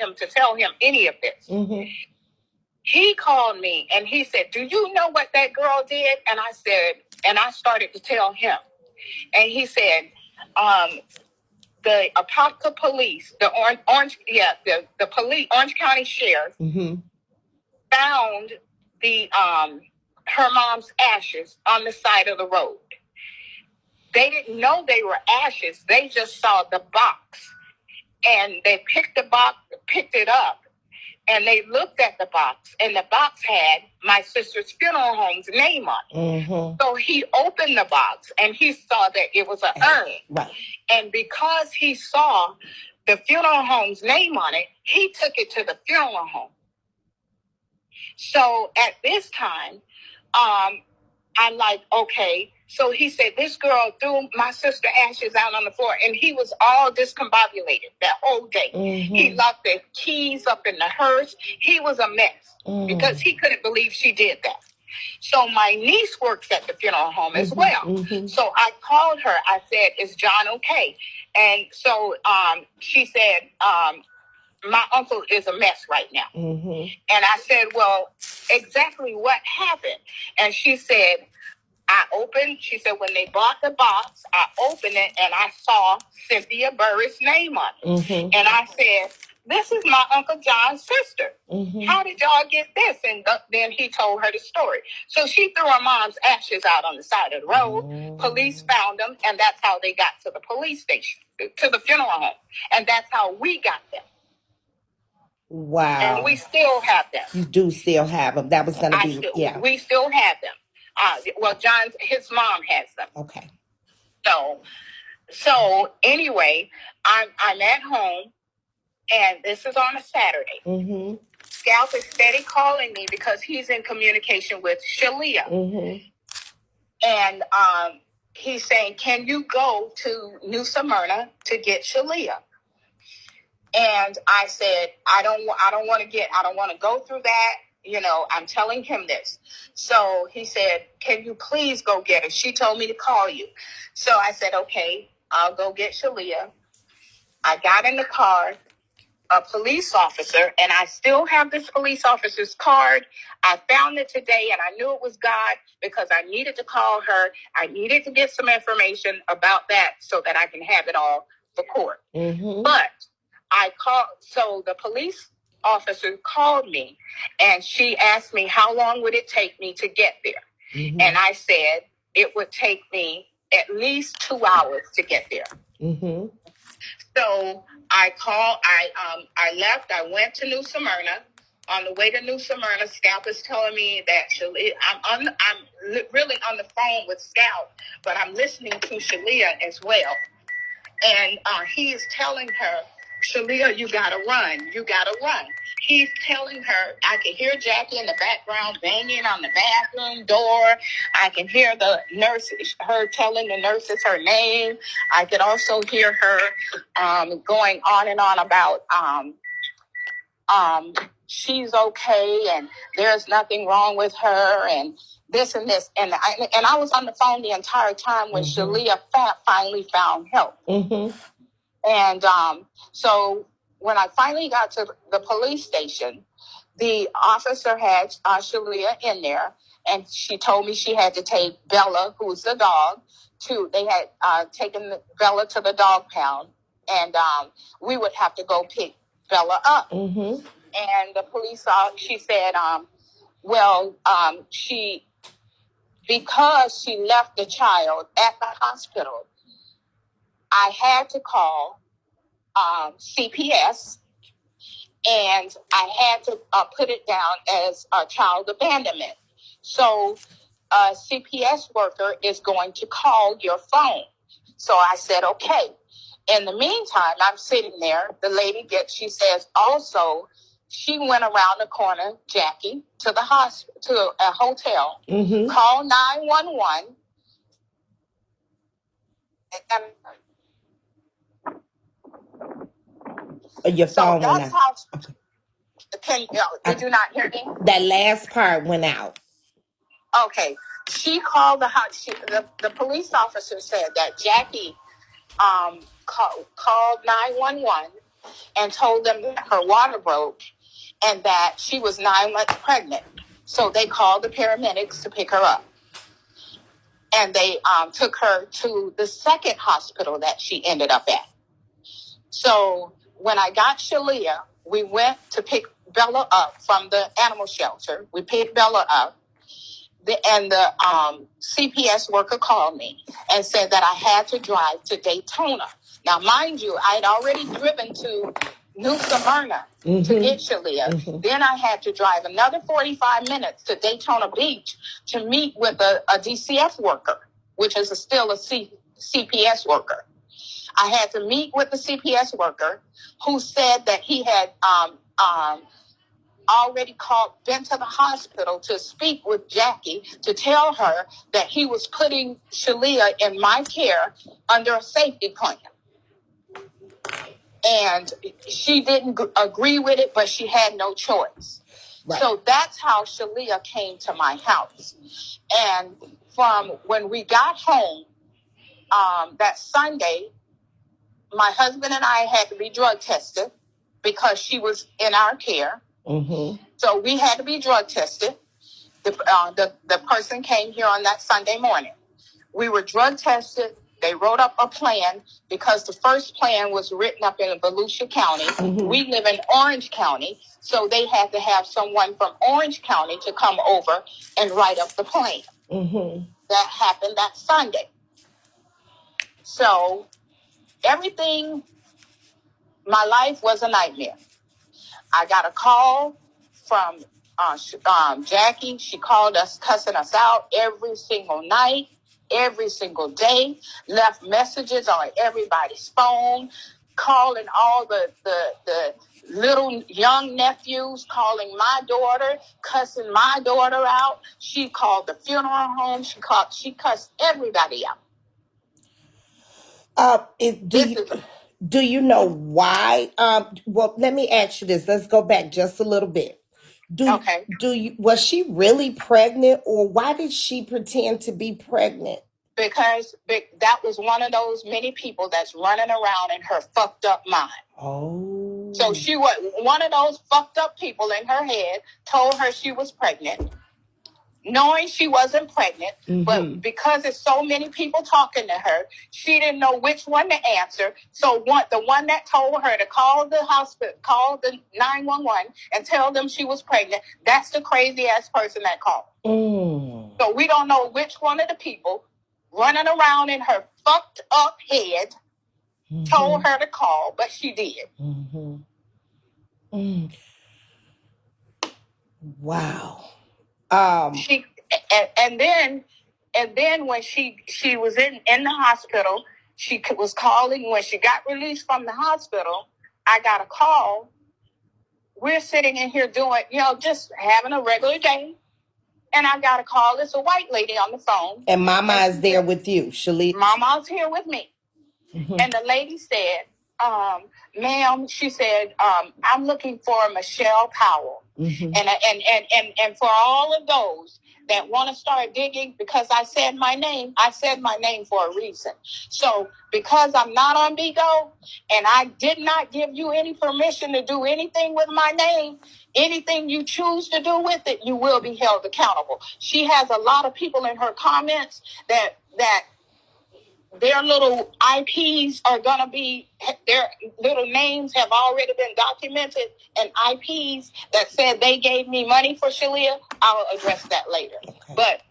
him to tell him any of this. Mm-hmm. He called me and he said, "Do you know what that girl did?" And I said, and I started to tell him. And he said, the Apopka police, the police, Orange County Sheriff, mm-hmm. found the her mom's ashes on the side of the road. They didn't know they were ashes. They just saw the box. And they picked it up, and they looked at the box, and the box had my sister's funeral home's name on it. Mm-hmm. So he opened the box, and he saw that it was an urn. Right. And because he saw the funeral home's name on it, he took it to the funeral home. So at this time, I'm like, okay. So he said, this girl threw my sister ashes out on the floor, and he was all discombobulated that whole day. Mm-hmm. He locked the keys up in the hearse. He was a mess because he couldn't believe she did that. So my niece works at the funeral home as well. Mm-hmm. So I called her. I said, "Is John okay?" And so she said, "My uncle is a mess right now." Mm-hmm. And I said, "Well, exactly what happened?" And she said, she said, when they bought the box, I opened it and I saw Cynthia Burris' name on it. Mm-hmm. And I said, "This is my Uncle John's sister. Mm-hmm. How did y'all get this?" And then he told her the story. So she threw her mom's ashes out on the side of the road. Mm-hmm. Police found them, and that's how they got to the police station, to the funeral home. And that's how we got them. Wow. And we still have them. You do still have them. That was going to be, yeah. We still have them. Well, his mom has them. Okay. So anyway, I'm at home, and this is on a Saturday. Mm-hmm. Scalp is steady calling me because he's in communication with Shalia. Mm-hmm. And he's saying, "Can you go to New Smyrna to get Shalia?" And I said, I don't want to go through that. I'm telling him this. So he said, "Can you please go get her? She told me to call you." So I said, "Okay, I'll go get Shalia." I got in the car, a police officer, and I still have this police officer's card. I found it today, and I knew it was God because I needed to call her. I needed to get some information about that so that I can have it all for court. Mm-hmm. But I called, so the police officer called me, and she asked me how long would it take me to get there. Mm-hmm. And I said it would take me at least 2 hours to get there. Mm-hmm. So I left. I went to New Smyrna. On the way to New Smyrna, Scalp is telling me that I'm really on the phone with Scalp, but I'm listening to Shalia as well. And he is telling her, "Shalia, you gotta run. You gotta run." He's telling her, I can hear Jackie in the background banging on the bathroom door. I can hear her telling the nurses her name. I could also hear her going on and on about she's okay and there's nothing wrong with her and this and this. And I was on the phone the entire time when mm-hmm. Shalia finally found help. Mm-hmm. And so when I finally got to the police station, the officer had Shalia in there, and she told me she had to take Bella, who's the dog, they had taken Bella to the dog pound, and we would have to go pick Bella up. Mm-hmm. And the police, she said, because she left the child at the hospital, I had to call CPS, and I had to put it down as a child abandonment. So a CPS worker is going to call your phone. So I said, okay. In the meantime, I'm sitting there. The lady she says also, she went around the corner, Jackie, to the hospital, to a hotel, mm-hmm. called 911. Your phone went out. Did you not hear me? That last part went out. Okay. She called the police officer said that Jackie called 911 and told them that her water broke and that she was 9 months pregnant. So they called the paramedics to pick her up. And they took her to the second hospital that she ended up at. So when I got Shalia, we went to pick Bella up from the animal shelter. We picked Bella up. And the CPS worker called me and said that I had to drive to Daytona. Now, mind you, I had already driven to New Smyrna to get Shalia. Then I had to drive another 45 minutes to Daytona Beach to meet with a DCF worker, which is still a CPS worker. I had to meet with the CPS worker who said that he had already been to the hospital to speak with Jackie to tell her that he was putting Shalia in my care under a safety plan. And she didn't agree with it, but she had no choice. Right. So that's how Shalia came to my house. And from when we got home that Sunday, my husband and I had to be drug tested because she was in our care. So we had to be drug tested. The person came here on that Sunday morning. We were drug tested. They wrote up a plan because the first plan was written up in Volusia County. We live in Orange County, so they had to have someone from Orange County to come over and write up the plan. That happened that Sunday. So everything, my life was a nightmare. I got a call from Jackie. She called us, cussing us out every single night, every single day, left messages on everybody's phone, calling all the little young nephews, calling my daughter, cussing my daughter out. She called the funeral home. She cussed everybody out. Do you know why? Well, let me ask you this. Let's go back just a little bit. Was she really pregnant, or why did she pretend to be pregnant? Because that was one of those many people that's running around in her fucked up mind. Oh. So she was one of those fucked up people in her head, told her she was pregnant, knowing she wasn't pregnant, but because there's so many people talking to her, she didn't know which one to answer. So the one that told her to call the hospital, call the 911 and tell them she was pregnant, that's the crazy ass person that called. So we don't know which one of the people running around in her fucked up head told her to call, but she did. Wow. And then when she was in the hospital, she was calling. When she got released from the hospital, I got a call. We're sitting in here doing, just having a regular day. And I got a call. It's a white lady on the phone. And Mama is there with you, Shalia. Mama's here with me. And the lady said, ma'am, she said, I'm looking for Michelle Powell. And for all of those that want to start digging, because I said my name for a reason. So because I'm not on Bigo and I did not give you any permission to do anything with my name, anything you choose to do with it, you will be held accountable. She has a lot of people in her comments that their little IPs are going to be, their little names have already been documented, and IPs that said they gave me money for Shalia. I'll address that later. Okay. But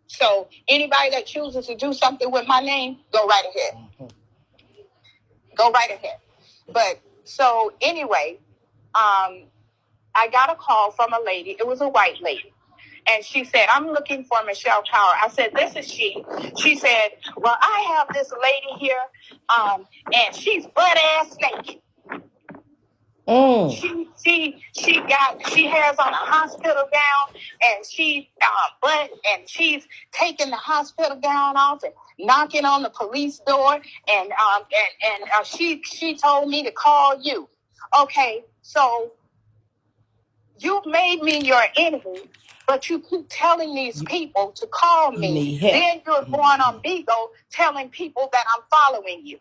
so anybody that chooses to do something with my name, go right ahead. Go right ahead. But so anyway, I got a call from a lady. It was a white lady. And she said, I'm looking for Michelle Power. I said, this is she. She said, well, I have this lady here, and she's butt-ass naked. She has on a hospital gown, and she's she's taking the hospital gown off and knocking on the police door, and she told me to call you. Okay, so you've made me your enemy, but you keep telling these people to call me. Then you're going on Bigo telling people that I'm following you.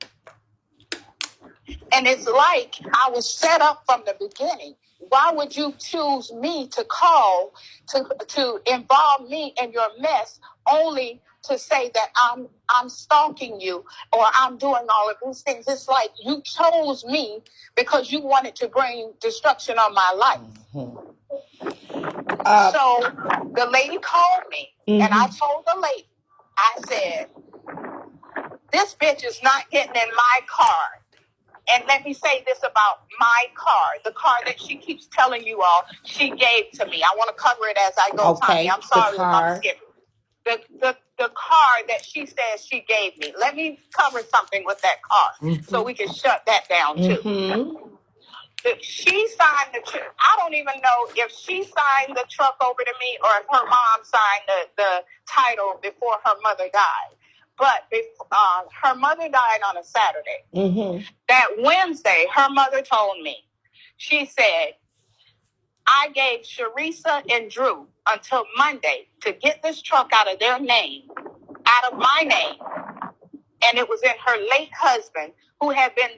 And it's like I was set up from the beginning. Why would you choose me to call to involve me in your mess only to say that I'm stalking you or I'm doing all of these things? It's like you chose me because you wanted to bring destruction on my life. So the lady called me and I told the lady, I said, this bitch is not getting in my car. And let me say this about my car, the car that she keeps telling you all she gave to me. I want to cover it as I go, Tommy. I'm sorry if I'm skipping. The car that she says she gave me. Let me cover something with that car so we can shut that down too. She signed the truck. I don't even know if she signed the truck over to me or if her mom signed the title before her mother died. But her mother died on a Saturday. That Wednesday, her mother told me, she said, I gave Sharisa and Drew until Monday to get this truck out of their name, out of my name. And it was in her late husband, who had been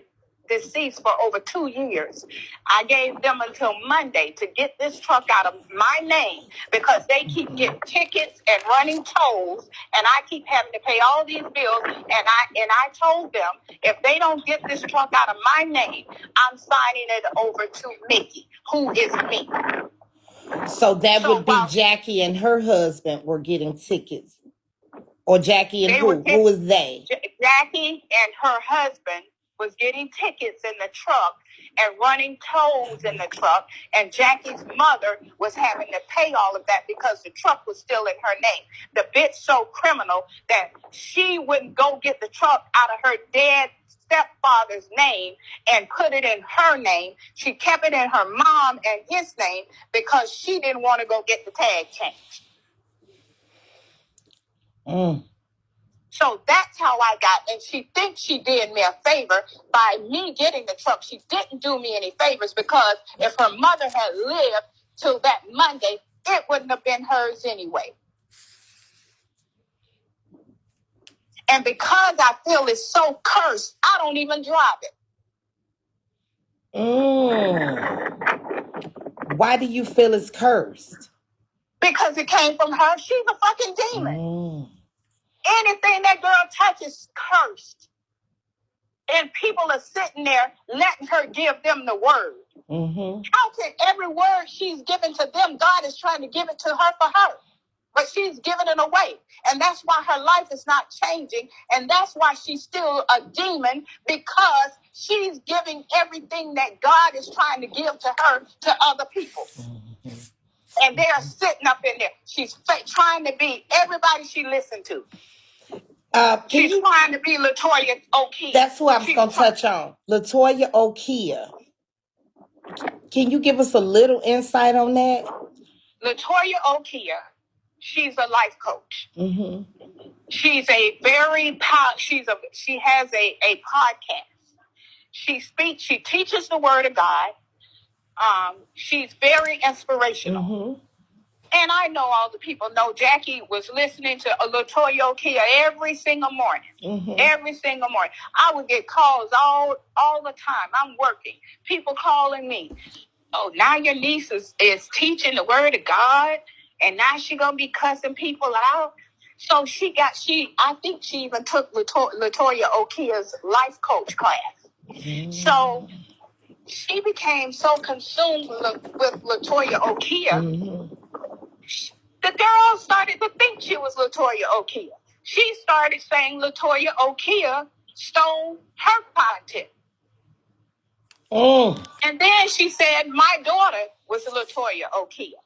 deceased for over 2 years. I gave them until Monday to get this truck out of my name because they keep getting tickets and running tolls, and I keep having to pay all these bills. And I told them, if they don't get this truck out of my name, I'm signing it over to Mickey, who is me. So that would be Jackie and her husband were getting tickets. Or Jackie and who? Who was they? Jackie and her husband was getting tickets in the truck and running tolls in the truck. And Jackie's mother was having to pay all of that because the truck was still in her name. The bitch so criminal that she wouldn't go get the truck out of her dead stepfather's name and put it in her name. She kept it in her mom and his name because she didn't want to go get the tag changed. So that's how I got, and she thinks she did me a favor by me getting the truck. She didn't do me any favors because if her mother had lived till that Monday, it wouldn't have been hers anyway. And because I feel it's so cursed, I don't even drive it. Why do you feel it's cursed? Because it came from her. She's a fucking demon. Anything that girl touches, cursed. And people are sitting there letting her give them the word. How can every word she's given to them, God is trying to give it to her for her? But she's giving it away. And that's why her life is not changing. And that's why she's still a demon, because she's giving everything that God is trying to give to her to other people. And they're sitting up in there. She's trying to be everybody she listened to. She's trying to be LaToya Okia. That's who I was going to touch on. LaToya Okia. Can you give us a little insight on that? LaToya Okia, she's a life coach. She's a very she has a podcast. She speaks. She teaches the word of God. She's very inspirational. And I know all the people know Jackie was listening to LaToya Okia every single morning. Every single morning. I would get calls all the time. I'm working. People calling me. Oh, now your niece is teaching the word of God, and now she gonna be cussing people out. So I think she even took LaToya Okia's life coach class. So she became so consumed with LaToya Okia. The girl started to think she was LaToya Okia. She started saying LaToya Okia stole her content. And then she said, my daughter was LaToya Okia.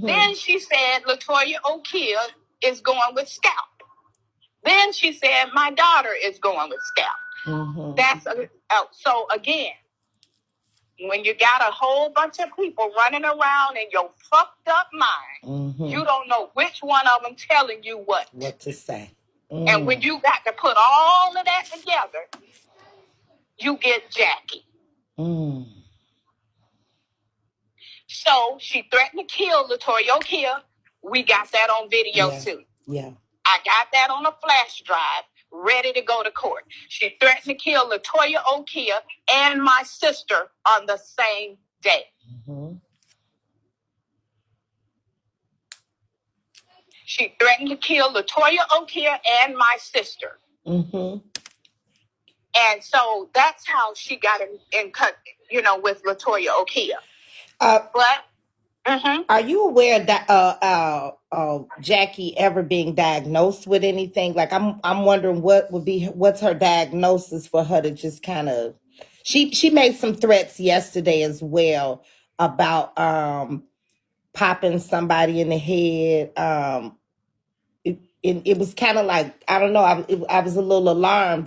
Then she said, LaToya Okia is going with Scalp. Then she said, my daughter is going with Scalp. So again, when you got a whole bunch of people running around in your fucked up mind, you don't know which one of them telling you what to say. And when you got to put all of that together, you get Jackie. So she threatened to kill LaToya Okia. We got that on video too. Yeah. I got that on a flash drive ready to go to court. She threatened to kill Latoya Okia and my sister on the same day. Mm-hmm. She threatened to kill Latoya Okia and my sister. Mm-hmm. And so that's how she got in cut, with Latoya Okia. But mm-hmm. Are you aware that Jackie ever being diagnosed with anything? Like I'm wondering what's her diagnosis for her to just kind of she made some threats yesterday as well about popping somebody in the head. It was kind of like, I don't know, I was a little alarmed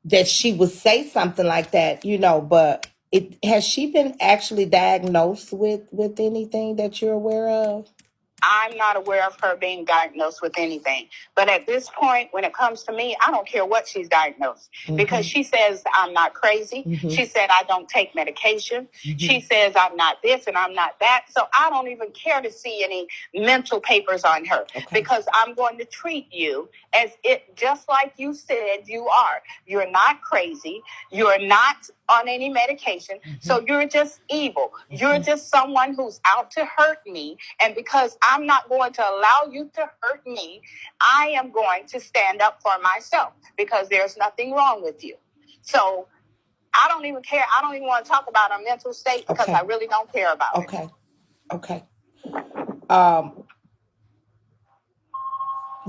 that she would say something like that, but has she been actually diagnosed with anything that you're aware of? I'm not aware of her being diagnosed with anything. But at this point, when it comes to me, I don't care what she's diagnosed. Mm-hmm. Because she says I'm not crazy. Mm-hmm. She said I don't take medication. Mm-hmm. She says I'm not this and I'm not that. So I don't even care to see any mental papers on her. Okay. Because I'm going to treat you as it, just like you said you are. You're not crazy. You're not on any medication. Mm-hmm. So you're just evil. Mm-hmm. You're just someone who's out to hurt me. And because I'm not going to allow you to hurt me, I am going to stand up for myself because there's nothing wrong with you. So I don't even care. I don't even want to talk about her mental state because I really don't care about it. Okay.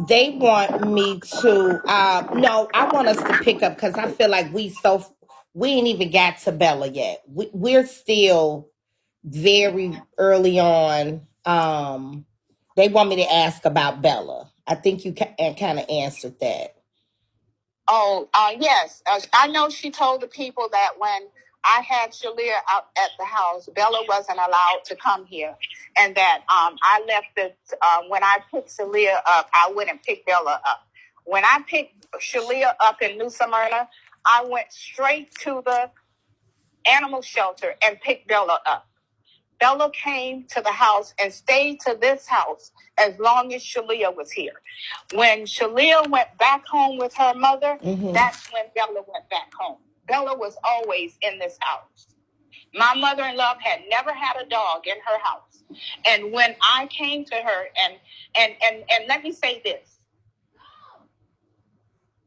They want me to no, I want us to pick up because I feel like we ain't even got to Bella yet. We're still very early on. They want me to ask about Bella. I think you kind of answered that. Oh, yes. I know she told the people that when I had Shalia out at the house, Bella wasn't allowed to come here. And that I left when I picked Shalia up, I went and picked Bella up. When I picked Shalia up in New Smyrna, I went straight to the animal shelter and picked Bella up. Bella came to the house and stayed to this house as long as Shalia was here. When Shalia went back home with her mother, mm-hmm. That's when Bella went back home. Bella was always in this house. My mother-in-law had never had a dog in her house. And when I came to her, and let me say this.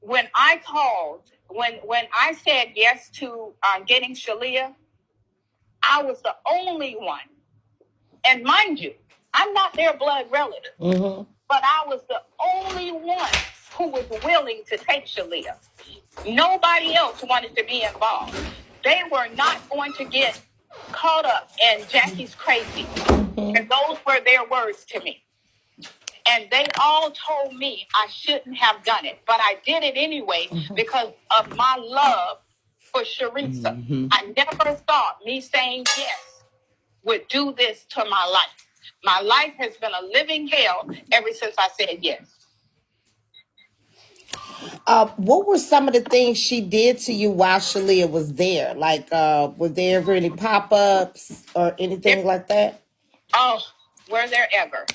When I called, when I said yes to getting Shalia, I was the only one. And mind you, I'm not their blood relative, mm-hmm. But I was the only one who was willing to take Shalia. Nobody else wanted to be involved. They were not going to get caught up in Jackie's crazy. Mm-hmm. And those were their words to me. And they all told me I shouldn't have done it. But I did it anyway, mm-hmm. Because of my love for Sharisa. Mm-hmm. I never thought me saying yes would do this to my life. My life has been a living hell ever since I said yes. What were some of the things she did to you while Shalia was there? Like, were there ever any pop-ups or anything like that? Oh, were there ever?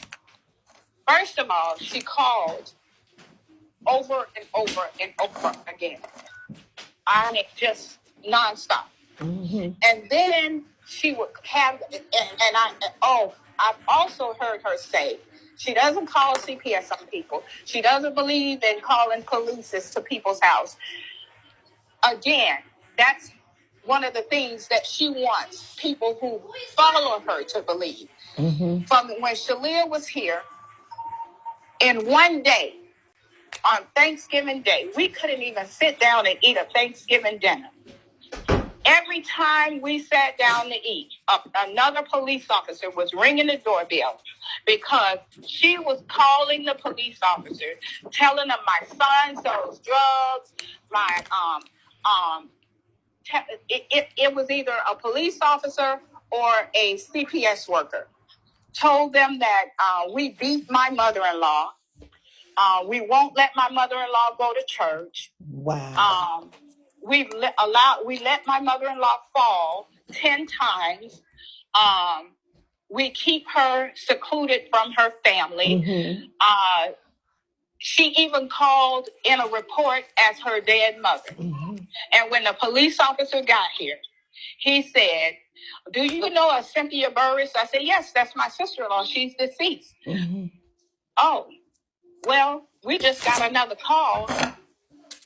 First of all, she called over and over and over again. I mean, just nonstop. Mm-hmm. And then she would have, I've also heard her say, she doesn't call CPS on people. She doesn't believe in calling police to people's house. Again, that's one of the things that she wants people who follow her to believe. Mm-hmm. From when Shalia was here, in one day, on Thanksgiving Day, we couldn't even sit down and eat a Thanksgiving dinner. Every time we sat down to eat, another police officer was ringing the doorbell because she was calling the police officer, telling them my son sells drugs. It was either a police officer or a CPS worker. Told them that we beat my mother-in-law. We won't let my mother-in-law go to church. Wow. We let my mother-in-law fall 10 times. We keep her secluded from her family. Mm-hmm. She even called in a report as her dead mother. Mm-hmm. And when the police officer got here, he said, "Do you know a Cynthia Burris?" I said, "Yes, that's my sister-in-law. She's deceased." Mm-hmm. "Oh, well, we just got another call,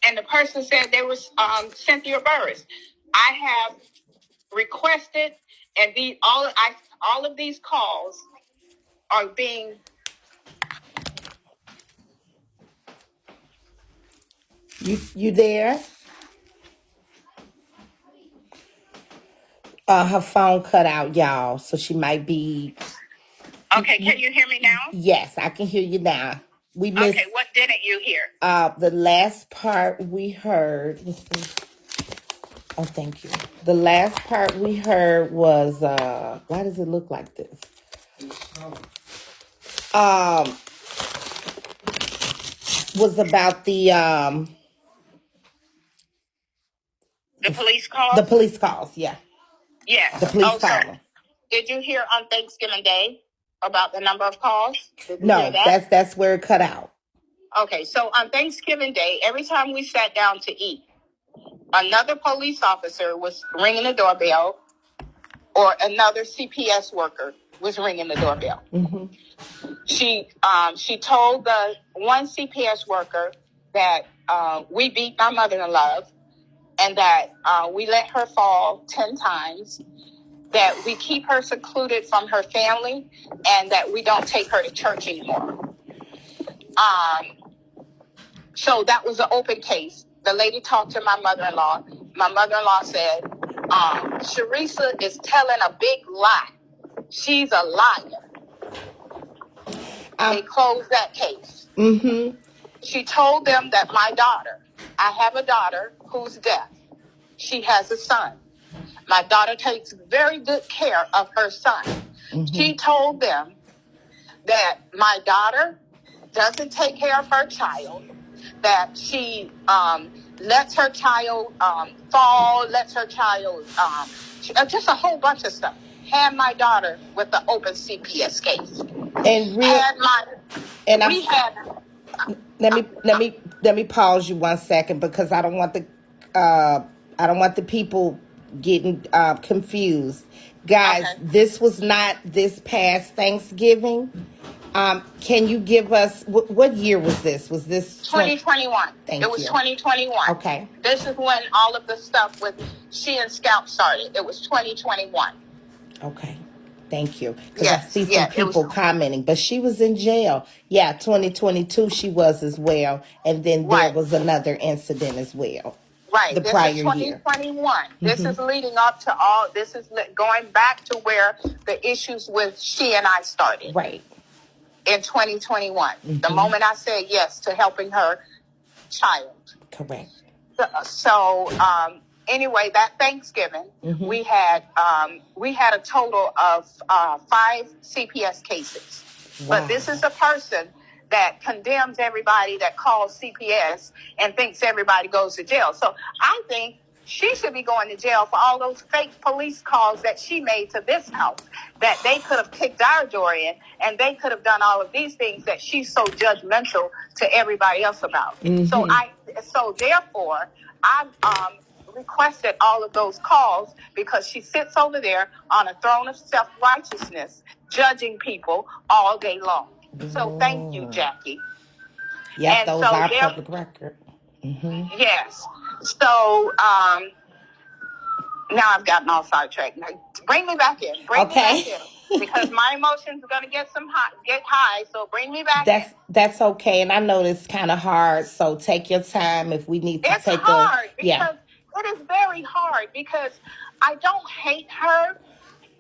and the person said there was Cynthia Burris. I have requested, and all of these calls are being." You there? Her phone cut out, y'all, so she might be. Okay, can you hear me now? Yes, I can hear you now. We missed. Okay, what didn't you hear? The last part we heard. Oh, thank you. The last part we heard was why does it look like this? Was about the police calls? The police calls, yeah. Yes. The police calling. Did you hear on Thanksgiving Day about the number of calls? No, that's where it cut out. Okay, so on Thanksgiving Day, every time we sat down to eat, another police officer was ringing the doorbell, or another CPS worker was ringing the doorbell. Mm-hmm. She told the one CPS worker that we beat my mother-in-law, and that we let her fall 10 times, that we keep her secluded from her family, and that we don't take her to church anymore. So that was an open case. The lady talked to my mother-in-law. My mother-in-law said, Sharisa is telling a big lie. She's a liar. They closed that case. Mm-hmm. She told them that I have a daughter who's deaf. She has a son. My daughter takes very good care of her son. Mm-hmm. She told them that my daughter doesn't take care of her child, that she lets her child fall, lets her child, just a whole bunch of stuff. Had my daughter with the open CPS case. Let me pause you 1 second, because I don't want the people getting confused. Guys, okay. This was not this past Thanksgiving. Can you give us what year was this? Was this 2021? It was 2021. Okay. This is when all of the stuff with she and Scout started. It was 2021. Okay. Thank you. Because I see some people commenting, but she was in jail. Yeah, 2022 she was as well. And then there was another incident as well. Right. The prior year. 2021. This is leading up to all, this is going back to where the issues with she and I started. Right. In 2021. The moment I said yes to helping her child. Correct. So anyway, that Thanksgiving, we had a total of 5 CPS cases. Wow. But this is a person that condemns everybody that calls CPS and thinks everybody goes to jail. So I think she should be going to jail for all those fake police calls that she made to this house, that they could have kicked our door in, and they could have done all of these things that she's so judgmental to everybody else about. So therefore, I requested all of those calls, because she sits over there on a throne of self-righteousness, judging people all day long. So thank you, Jackie. Yeah, those are public record. Yes. So now I've gotten all sidetracked. Bring me back in. Bring me back in, because my emotions are going to get high. So bring me back in. That's okay. And I know it's kind of hard. So take your time if we need to take a... It's hard because it is very hard, because I don't hate her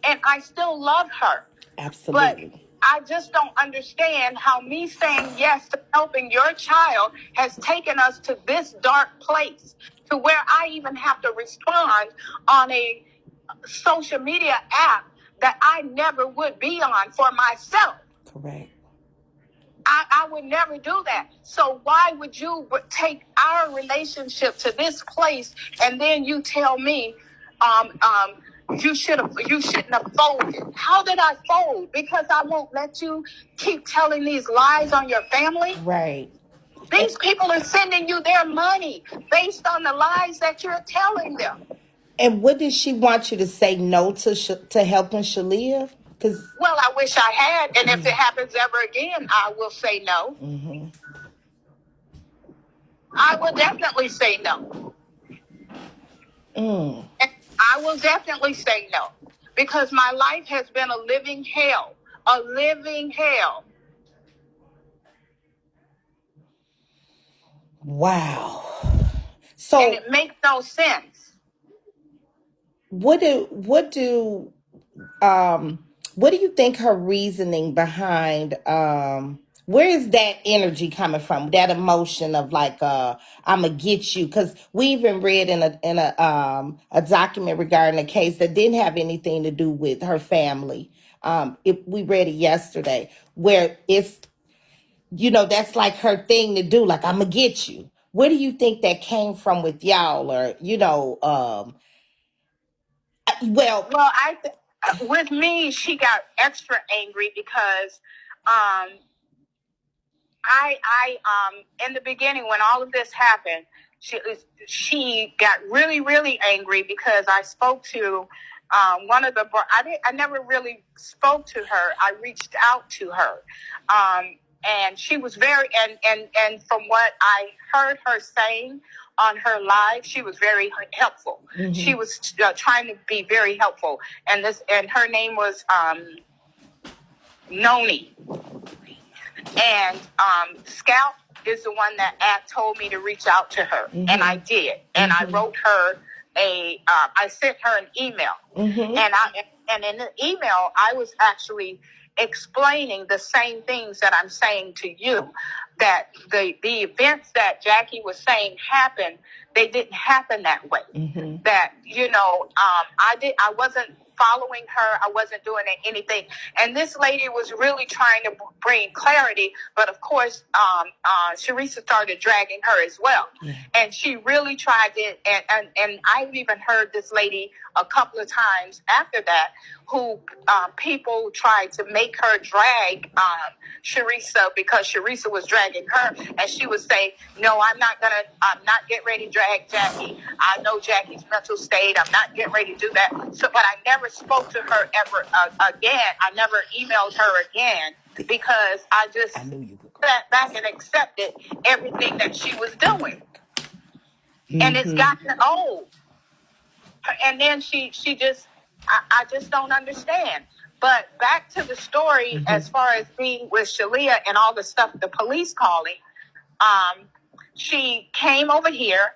and I still love her. Absolutely. But I just don't understand how me saying yes to helping your child has taken us to this dark place, to where I even have to respond on a social media app that I never would be on for myself. Correct. I would never do that. So why would you take our relationship to this place, and then you tell me you shouldn't have folded? How did I fold? Because I won't let you keep telling these lies on your family? Right. These people are sending you their money based on the lies that you're telling them. And what did she want you to say no to helping Shalia? Well, I wish I had, and if it happens ever again, I will say no. Mm-hmm. I will definitely say no. And I will definitely say no, because my life has been a living hell. A living hell. Wow. So, and it makes no sense. What do you think her reasoning behind where is that energy coming from? That emotion of like I'ma get you, because we even read in a document regarding a case that didn't have anything to do with her family. We read it yesterday, where it's, that's like her thing to do, like I'ma get you. Where do you think that came from with y'all? Or with me, she got extra angry because in the beginning, when all of this happened, she got really, really angry because I spoke to one of the. I never really spoke to her. I reached out to her, and she was very and from what I heard her saying on her live, she was very helpful. Mm-hmm. She was trying to be very helpful, and her name was Noni. And Scout is the one that told me to reach out to her, mm-hmm. and I did. And I wrote her I sent her an email, mm-hmm. and in the email I was actually explaining the same things that I'm saying to you, that the events that Jackie was saying happened, they didn't happen that way. Mm-hmm. That I wasn't following her. I wasn't doing anything. And this lady was really trying to bring clarity. But of course, Sharisa started dragging her as well. Yeah. And she really tried it. And I've even heard this lady a couple of times after that, who people tried to make her drag Sharisa, because Sharisa was dragging her. And she would say, no, I'm not getting ready to drag Jackie. I know Jackie's mental state. I'm not getting ready to do that. So, but I never spoke to her ever again. I never emailed her again, because I just sat back and accepted everything that she was doing. Mm-hmm. And it's gotten old. And then she just, I just don't understand. But back to the story, mm-hmm. as far as being with Shalia and all the stuff, the police calling, she came over here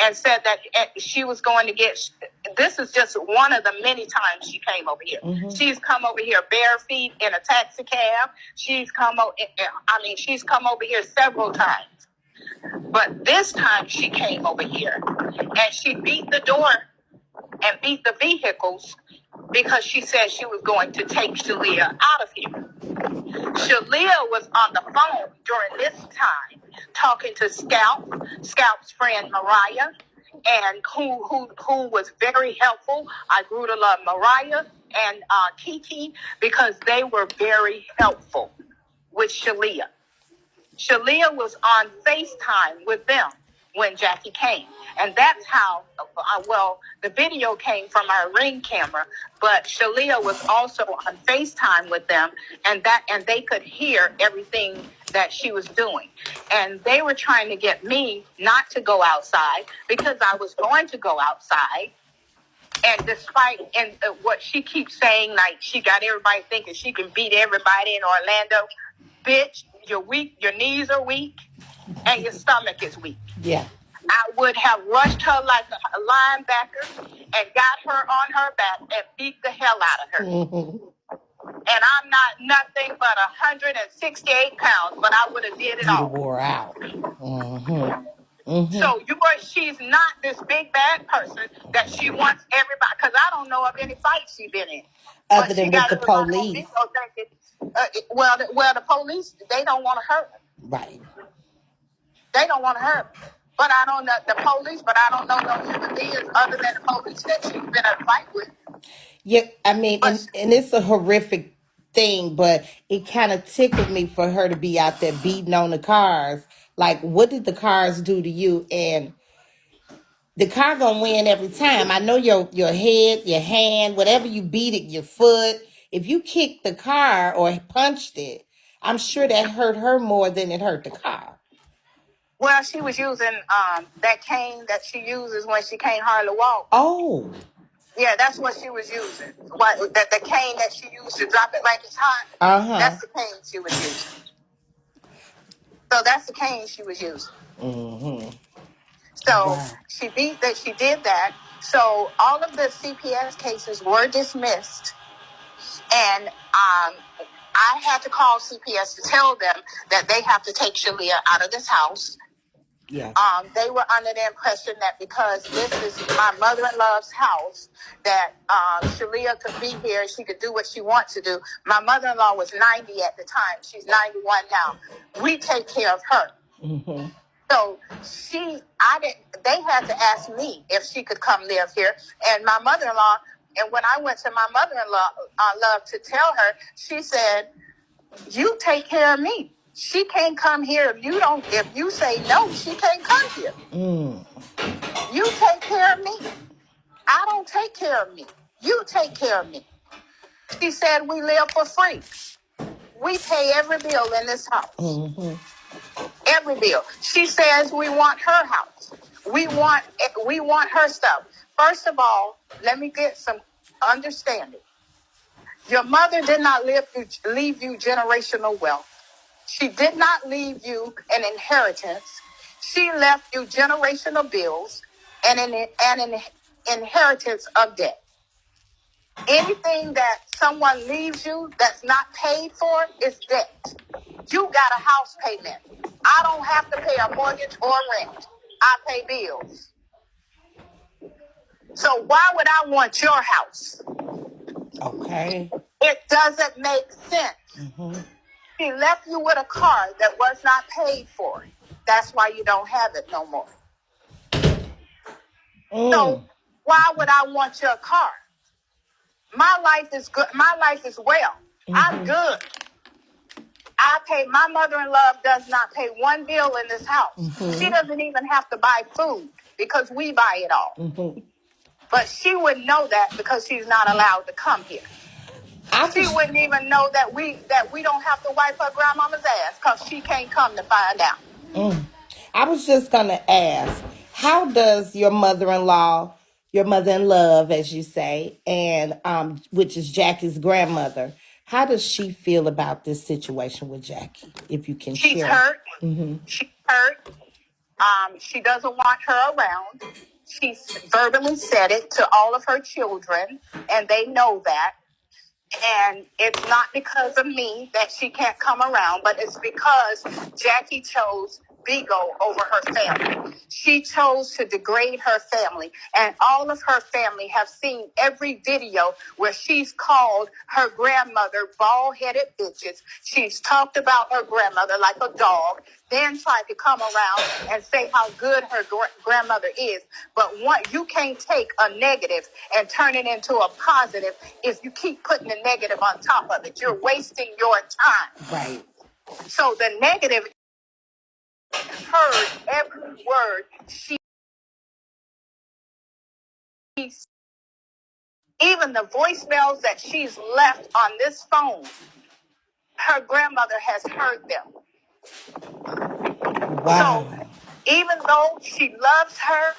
and said that she was going to get, this is just one of the many times she came over here. Mm-hmm. She's come over here bare feet in a taxi cab. She's come over here several times. But this time she came over here and she beat the door and beat the vehicles, because she said she was going to take Shalia out of here. Shalia was on the phone during this time talking to Scout's friend Mariah, and who was very helpful. I grew to love Mariah and Kiki, because they were very helpful with Shalia. Shalia was on FaceTime with them when Jackie came. And that's how, the video came from our Ring camera, but Shalia was also on FaceTime with them, and they could hear everything that she was doing. And they were trying to get me not to go outside, because I was going to go outside. And despite what she keeps saying, like she got everybody thinking she can beat everybody in Orlando, bitch, you're weak, your knees are weak, and your stomach is weak. Yeah. I would have rushed her like a linebacker and got her on her back and beat the hell out of her. Mm-hmm. And I'm not nothing but 168 pounds, but I would have did it all. Wore out. Mm-hmm. Mm-hmm. So she's not this big bad person that she wants everybody, because I don't know of any fights she's been in. Other than with the police. The police, they don't want to hurt her. Right. They don't want to hurt her. But I don't know the police, but I don't know no human beings other than the police that she's been in a fight with. Yeah, I mean, and it's a horrific thing, but it kind of tickled me for her to be out there beating on the cars. Like, what did the cars do to you? And the car gonna win every time. I know your head, your hand, whatever you beat it, your foot. If you kicked the car or punched it, I'm sure that hurt her more than it hurt the car. Well, she was using that cane that she uses when she can't hardly walk. Oh. Yeah, that's what she was using. The cane that she used to drop it like it's hot. That's the cane she was using. So that's the cane she was using. Mm-hmm. So she did that. So all of the CPS cases were dismissed, and I had to call CPS to tell them that they have to take Shalia out of this house. Yeah. They were under the impression that because this is my mother-in-law's house, that Shalia could be here, she could do what she wants to do. My mother-in-law was 90 at the time. She's 91 now. We take care of her. Mm-hmm. So they had to ask me if she could come live here. And my mother-in-law, and when I went to my mother-in-law to tell her, she said, you take care of me. She can't come here if you say no, she can't come here. You take care of me. I don't take care of me. You take care of me. She said we live for free. We pay every bill in this house. Mm-hmm. Every bill. She says we want her house. We want her stuff. First of all, let me get some understanding. Your mother did not leave you generational wealth. She did not leave you an inheritance. She left you generational bills and an inheritance of debt. Anything that someone leaves you that's not paid for is debt. You got a house payment. I don't have to pay a mortgage or rent. I pay bills. So why would I want your house? Okay. It doesn't make sense. Mm-hmm. She left you with a car that was not paid for. That's why you don't have it no more. So why would I want your car? My life is good. My life is well. Mm-hmm. I'm good. My mother-in-law does not pay one bill in this house. Mm-hmm. She doesn't even have to buy food because we buy it all. Mm-hmm. But she wouldn't know that because she's not allowed to come here. She wouldn't even know that we don't have to wipe her grandmama's ass because she can't come to find out. I was just going to ask, how does your mother-in-law, your mother-in-love, as you say, and which is Jackie's grandmother, how does she feel about this situation with Jackie, if you can share? She's hurt. Mm-hmm. She's hurt. She doesn't want her around. She verbally said it to all of her children, and they know that. And it's not because of me that she can't come around, but it's because Jackie chose Bigo over her family. She chose to degrade her family, and all of her family have seen every video where she's called her grandmother bald-headed bitches. She's talked about her grandmother like a dog, then tried to come around and say how good her grandmother is. But you can't take a negative and turn it into a positive if you keep putting the negative on top of it. You're wasting your time. Right. So the negative heard every word even the voicemails that she's left on this phone, her grandmother has heard them. Wow. So even though she loves her,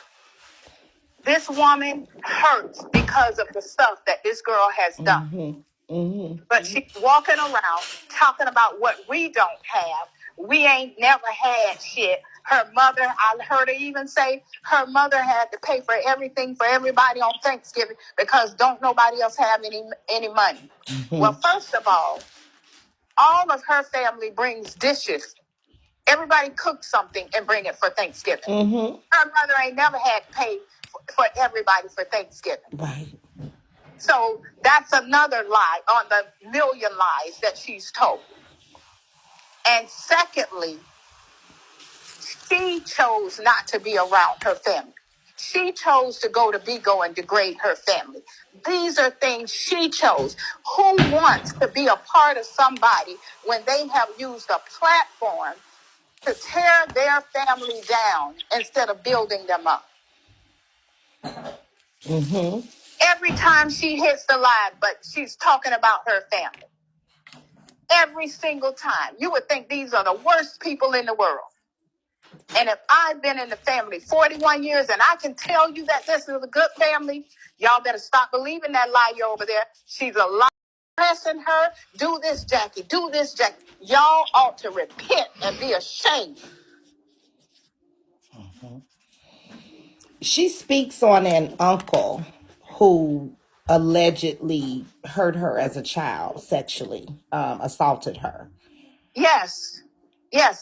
this woman hurts because of the stuff that this girl has done. Mm-hmm. Mm-hmm. But she's walking around talking about what we don't have. We ain't never had shit. Her mother, I heard her even say her mother had to pay for everything for everybody on Thanksgiving because don't nobody else have any money. Mm-hmm. Well, first of all of her family brings dishes. Everybody cooks something and bring it for Thanksgiving. Mm-hmm. Her mother ain't never had to pay for everybody for Thanksgiving. Right. So that's another lie on the million lies that she's told. And secondly, she chose not to be around her family. She chose to go to Bigo and degrade her family. These are things she chose. Who wants to be a part of somebody when they have used a platform to tear their family down instead of building them up. Mm-hmm. Every time she hits the live, but she's talking about her family. Every single time. You would think these are the worst people in the world. And if I've been in the family 41 years and I can tell you that this is a good family, y'all better stop believing that liar over there. She's a liar. Pressing her, do this, Jackie, do this, Jackie. Y'all ought to repent and be ashamed. Mm-hmm. She speaks on an uncle who allegedly hurt her as a child, sexually assaulted her. Yes,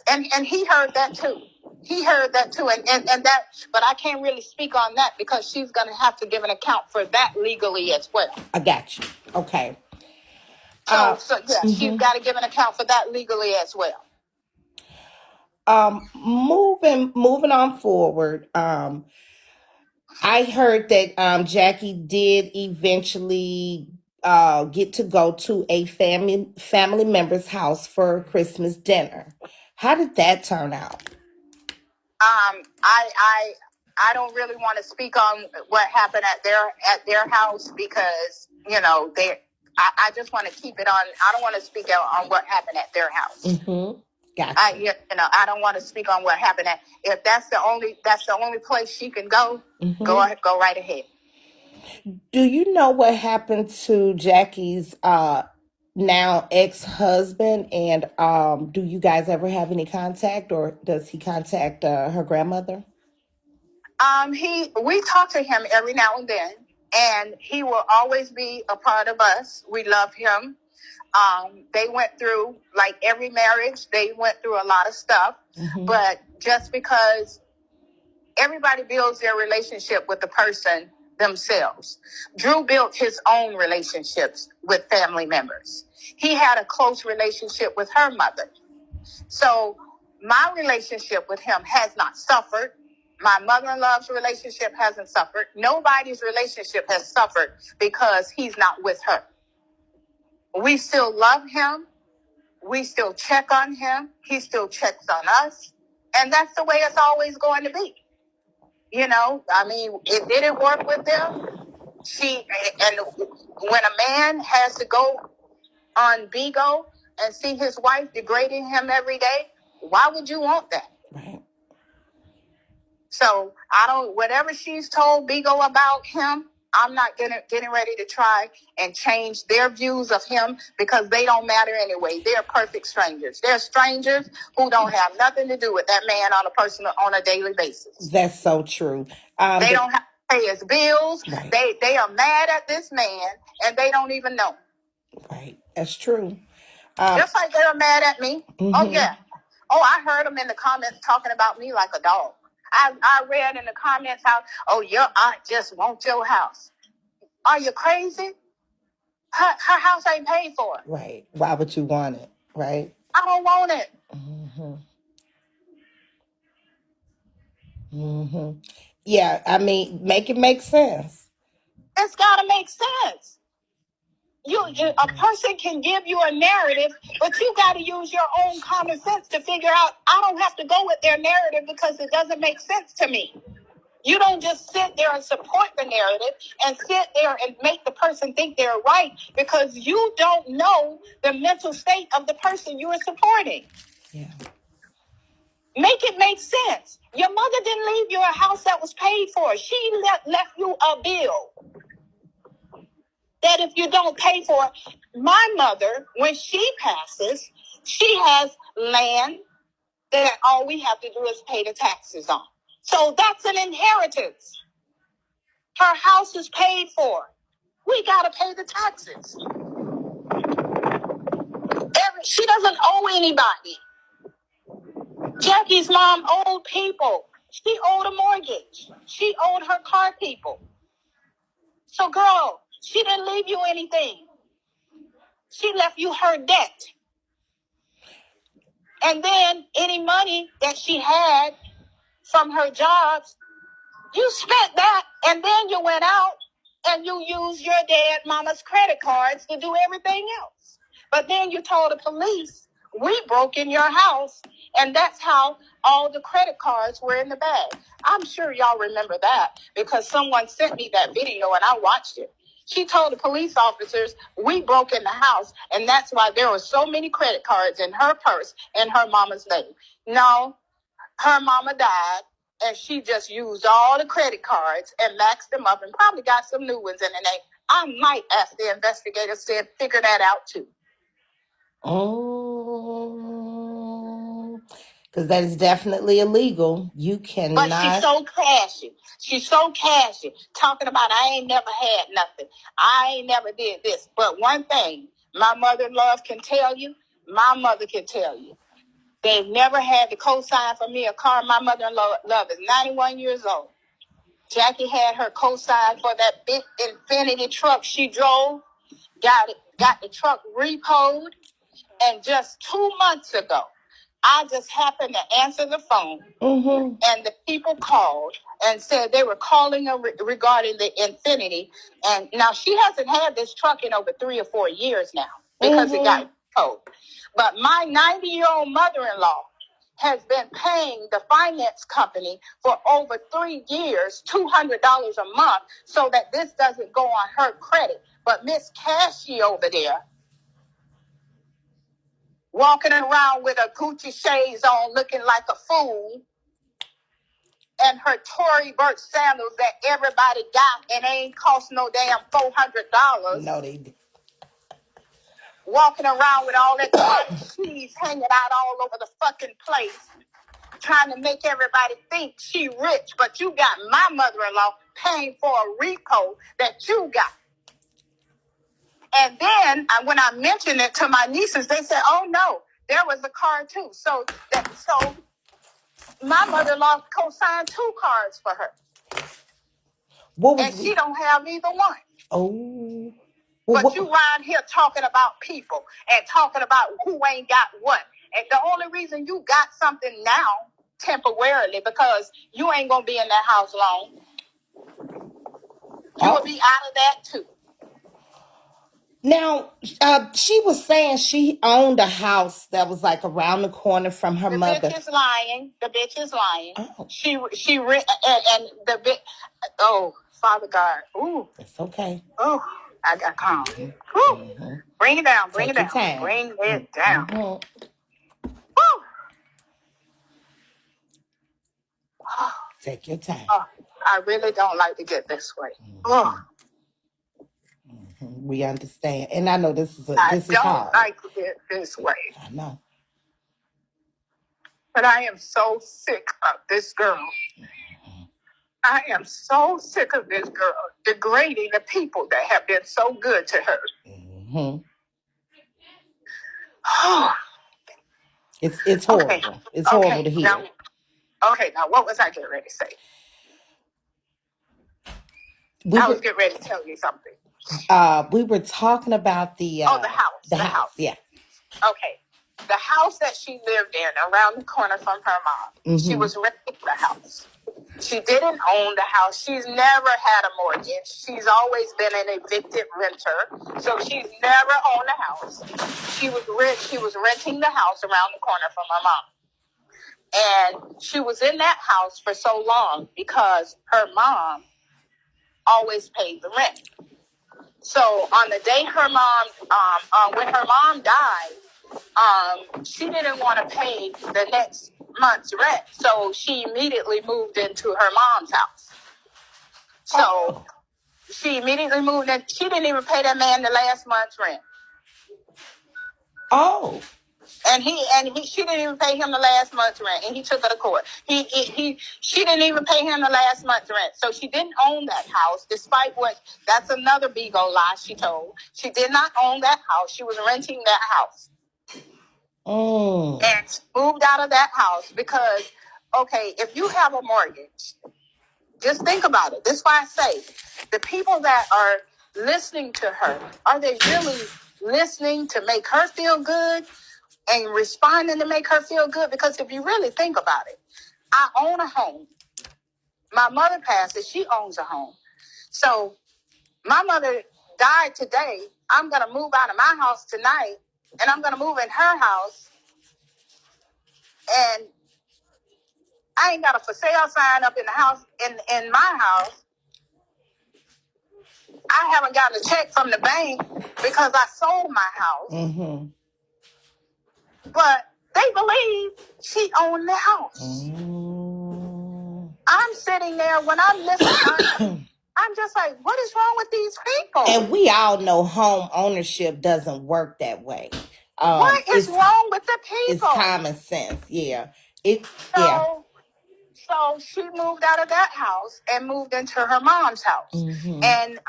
and he heard that too. He heard that too, and that. But I can't really speak on that because she's going to have to give an account for that legally as well. I got you. Okay. So yeah, she's got to give an account for that legally as well. Moving on forward. I heard that Jackie did eventually get to go to a family member's house for Christmas dinner. How did that turn out? I don't really want to speak on what happened at their house because I just want to keep it on. I don't want to speak on what happened at their house. Mm-hmm. Gotcha. I don't want to speak on what happened at. If that's the only place she can go, mm-hmm. go right ahead. Do you know what happened to Jackie's now ex-husband, and do you guys ever have any contact, or does he contact her grandmother? We talk to him every now and then, and he will always be a part of us. We love him. They went through, like every marriage, they went through a lot of stuff, mm-hmm. But just because everybody builds their relationship with the person themselves. Drew built his own relationships with family members. He had a close relationship with her mother. So my relationship with him has not suffered. My mother-in-law's relationship hasn't suffered. Nobody's relationship has suffered because he's not with her. We still love him. We still check on him. He still checks on us. And that's the way it's always going to be. I mean, it didn't work with them. And when a man has to go on Bigo and see his wife degrading him every day, why would you want that? Right. So whatever she's told Bigo about him, I'm not getting ready to try and change their views of him because they don't matter anyway. They're perfect strangers. They're strangers who don't have nothing to do with that man on a daily basis. That's so true. They don't have to pay his bills. Right. They are mad at this man and they don't even know. Right. That's true. Just like they're mad at me. Mm-hmm. Oh, yeah. Oh, I heard them in the comments talking about me like a dog. I read in the comments how, oh, your aunt just wants your house. Are you crazy? Her house ain't paid for. Right. Why would you want it? Right. I don't want it. Mm-hmm. Mm-hmm. Yeah. I mean, make it make sense. It's got to make sense. A person can give you a narrative, but you got to use your own common sense to figure out, I don't have to go with their narrative because it doesn't make sense to me. You don't just sit there and support the narrative and sit there and make the person think they're right because you don't know the mental state of the person you are supporting. Yeah. Make it make sense. Your mother didn't leave you a house that was paid for. She left you a bill that if you don't pay for, my mother, when she passes, she has land that all we have to do is pay the taxes on. So that's an inheritance. Her house is paid for. We got to pay the taxes. She doesn't owe anybody. Jackie's mom owed people. She owed a mortgage. She owed her car people. So, girl, she didn't leave you anything. She left you her debt. And then any money that she had from her jobs, you spent that, and then you went out and you used your dad mama's credit cards to do everything else. But then you told the police, we broke in your house. And that's how all the credit cards were in the bag. I'm sure y'all remember that because someone sent me that video and I watched it. She told the police officers, we broke in the house, and that's why there were so many credit cards in her purse and her mama's name. No, her mama died, and she just used all the credit cards and maxed them up and probably got some new ones in the name. I might ask the investigators to figure that out too. Oh, because that is definitely illegal. You cannot. But she's so cashy. She's so cashy. Talking about, I ain't never had nothing. I ain't never did this. But one thing my mother-in-law can tell you, my mother can tell you. They've never had to co-sign for me a car. My mother-in-law is 91 years old. Jackie had her co-sign for that big Infinity truck she drove. Got the truck repoed. And just 2 months ago, I just happened to answer the phone, and the people called and said they were calling her regarding the Infinity. And now she hasn't had this truck in over 3 or 4 years now because it got towed. But my 90-year-old mother-in-law has been paying the finance company for over 3 years, $200 a month, so that this doesn't go on her credit. But Miss Cashy over there, walking around with her Gucci shades on, looking like a fool, and her Tory Burch sandals that everybody got and ain't cost no damn $400. No, they did. Walking around with all that cheese hanging out all over the fucking place, trying to make everybody think she rich, but you got my mother-in-law paying for a repo that you got. And then when I mentioned it to my nieces, they said, "Oh no, there was a car too." So my mother-in-law co-signed 2 cars for her. And she don't have either one. Oh. Well, but you around here talking about people and talking about who ain't got what. And the only reason you got something now temporarily because you ain't gonna be in that house long. You will be out of that too. Now, she was saying she owned a house that was like around the corner from her mother. The bitch is lying. The bitch is lying. Oh. She and the bitch. Oh, Father God. Ooh. It's okay. Oh, I got calm. Bring it down. Bring it down. Bring it down. Take your time. I really don't like to get this way. We understand, and I know this is hard. I don't like to get this way. I know, but I am so sick of this girl. I am so sick of this girl degrading the people that have been so good to her. It's horrible. Okay. It's horrible to hear. Now what was I getting ready to say? I was getting ready to tell you something. We were talking about the house. The house, yeah. Okay. The house that she lived in around the corner from her mom. She was renting the house. She didn't own the house. She's never had a mortgage. She's always been an evicted renter. So she's never owned a house. She was renting the house around the corner from her mom. And she was in that house for so long because her mom always paid the rent. So on the day her mom, when her mom died, she didn't want to pay the next month's rent. So she immediately moved into her mom's house. So she immediately moved in. She didn't even pay that man the last month's rent. Oh. And she didn't even pay him the last month's rent, and he took her to court. She didn't even pay him the last month's rent, so she didn't own that house. Despite that's another Bigo lie she told. She did not own that house. She was renting that house. Oh. And she moved out of that house because, okay, if you have a mortgage, just think about it. This is why I say the people that are listening to her, are they really listening to make her feel good? And responding to make her feel good? Because if you really think about it, I own a home. My mother passed and she owns a home. So my mother died today. I'm going to move out of my house tonight and I'm going to move in her house And I ain't got a for sale sign up in the house, in my house. I haven't gotten a check from the bank because I sold my house. Mm-hmm. But they believe she owned the house. I'm sitting there when I'm listening. I'm just like, what is wrong with these people? And we all know home ownership doesn't work that way. What is wrong with the people? It's common sense. Yeah. So she moved out of that house and moved into her mom's house. Mm-hmm. And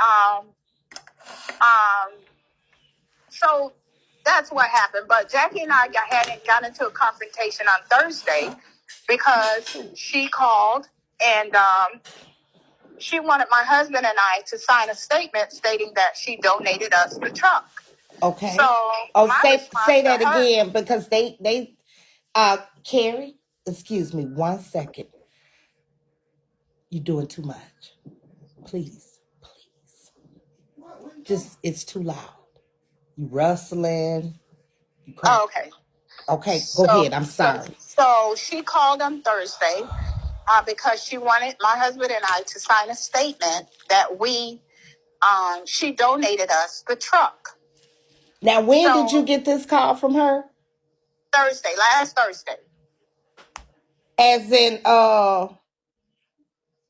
so that's what happened. But Jackie and I got into a confrontation on Thursday because she called and she wanted my husband and I to sign a statement stating that she donated us the truck. Okay. So say that again, because they Carrie, excuse me 1 second. You're doing too much. Please. Just, it's too loud. You rustling. Okay. Okay, go ahead. I'm sorry. So she called on Thursday because she wanted my husband and I to sign a statement that she donated us the truck. Now, when did you get this call from her? Last Thursday. As in,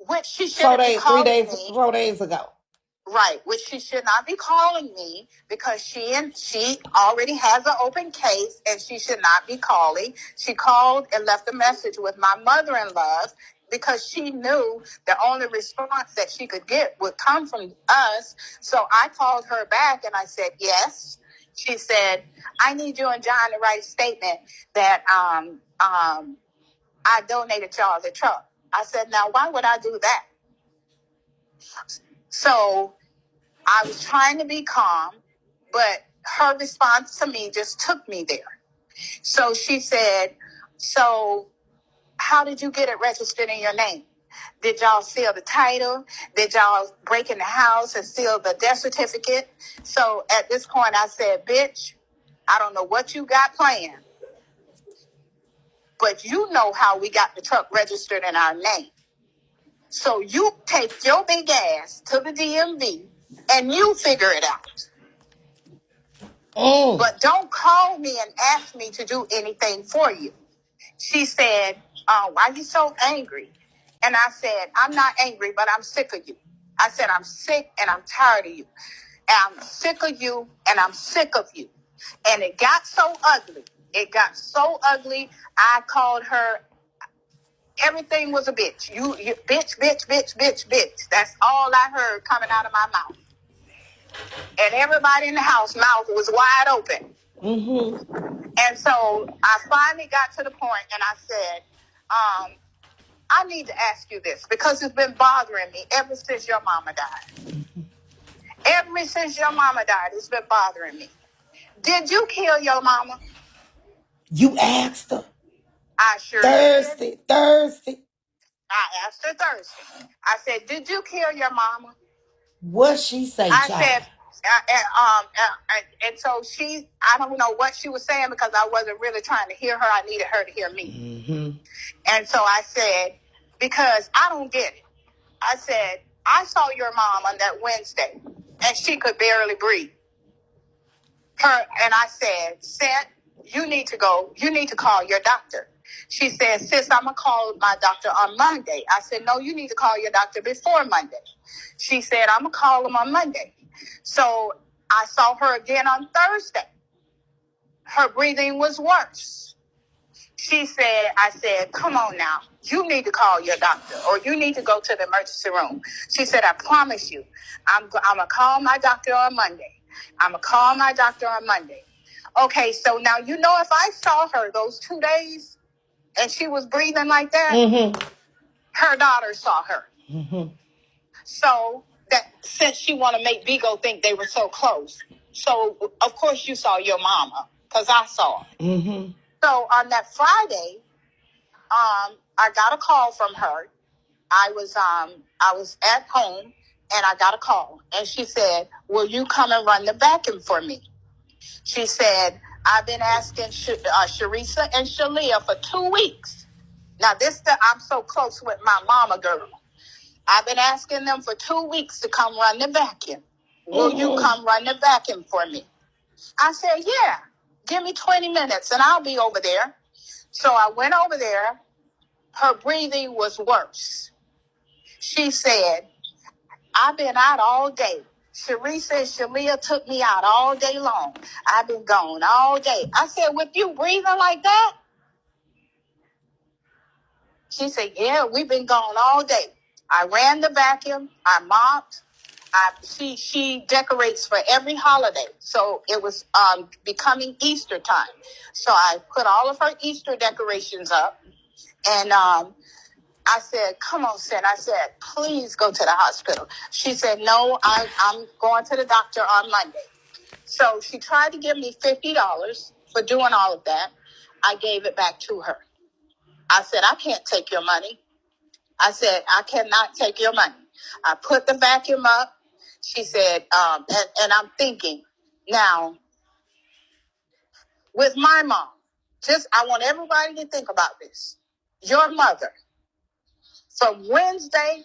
which she should be calling me 4 days ago. Right, which she should not be calling me because she already has an open case and she should not be calling. She called and left a message with my mother-in-law because she knew the only response that she could get would come from us. So I called her back and I said, yes. She said, I need you and John to write a statement that I donated y'all the truck. I said, now why would I do that? So I was trying to be calm, but her response to me just took me there. So she said, so how did you get it registered in your name? Did y'all seal the title? Did y'all break in the house and seal the death certificate? So at this point I said, bitch, I don't know what you got planned, but you know how we got the truck registered in our name. So you take your big ass to the DMV and you figure it out. Oh. But don't call me and ask me to do anything for you. She said, why are you so angry? And I said, I'm not angry, but I'm sick of you. I said, I'm sick and I'm tired of you. And I'm sick of you and I'm sick of you. And it got so ugly. I called her. Everything was a bitch. You bitch, bitch, bitch, bitch, bitch. That's all I heard coming out of my mouth. And everybody in the house mouth was wide open. Mm-hmm. And so I finally got to the point and I said, I need to ask you this because it's been bothering me ever since your mama died. Mm-hmm. Ever since your mama died, it's been bothering me. Did you kill your mama? You asked her. I sure did. Thursday. I asked her Thursday. I said, did you kill your mama? What she say, I child? said, and so I don't know what she was saying because I wasn't really trying to hear her. I needed her to hear me. Mm-hmm. And so I said, because I don't get it. I said, I saw your mom on that Wednesday and she could barely breathe. And I said, Seth, you need to call your doctor. She said, sis, I'm going to call my doctor on Monday. I said, no, you need to call your doctor before Monday. She said, I'm going to call him on Monday. So I saw her again on Thursday. Her breathing was worse. I said, come on now. You need to call your doctor or you need to go to the emergency room. She said, I promise you, I'm going to call my doctor on Monday. Okay, so now, if I saw her those 2 days and she was breathing like that, mm-hmm. Her daughter saw her. Mm-hmm. So that since she want to make Bigo think they were so close. So, of course, you saw your mama because I saw her. Mm-hmm. So on that Friday, I got a call from her. I was at home and I got a call and she said, will you come and run the vacuum for me? She said, I've been asking Sharisa and Shalia for 2 weeks. Now, I'm so close with my mama girl. I've been asking them for 2 weeks to come run the vacuum. Will you come run the vacuum for me? I said, yeah, give me 20 minutes and I'll be over there. So I went over there. Her breathing was worse. She said, I've been out all day. Sharisa and Shalia took me out all day long. I've been gone all day. I said, with you breathing like that? She said, yeah, we've been gone all day. I ran the vacuum. I mopped. She decorates for every holiday. So it was becoming Easter time. So I put all of her Easter decorations up. And I said, come on, Sin. I said, please go to the hospital. She said, no, I'm going to the doctor on Monday. So she tried to give me $50 for doing all of that. I gave it back to her. I said, I can't take your money. I said, I cannot take your money. I put the vacuum up. She said, and I'm thinking, now, with my mom, I want everybody to think about this. Your mother, from Wednesday,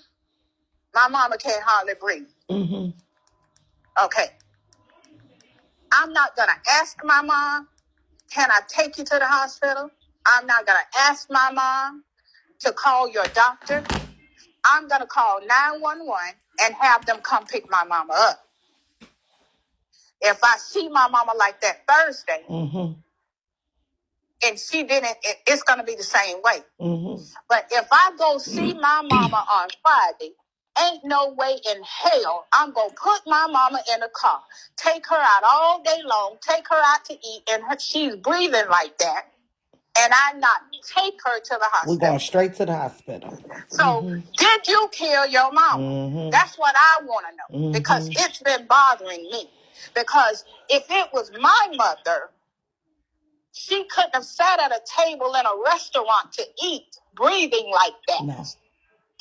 my mama can't hardly breathe. Mm-hmm. Okay. I'm not going to ask my mom, can I take you to the hospital? I'm not going to ask my mom to call your doctor. I'm going to call 911 and have them come pick my mama up. If I see my mama like that Thursday, and she didn't, it's going to be the same way. Mm-hmm. But if I go see my mama on Friday, ain't no way in hell I'm going to put my mama in a car, take her out all day long, take her out to eat, and she's breathing like that, and I not take her to the hospital. We're going straight to the hospital. So, did you kill your mama? Mm-hmm. That's what I want to know, because it's been bothering me. Because if it was my mother, she couldn't have sat at a table in a restaurant to eat, breathing like that. No.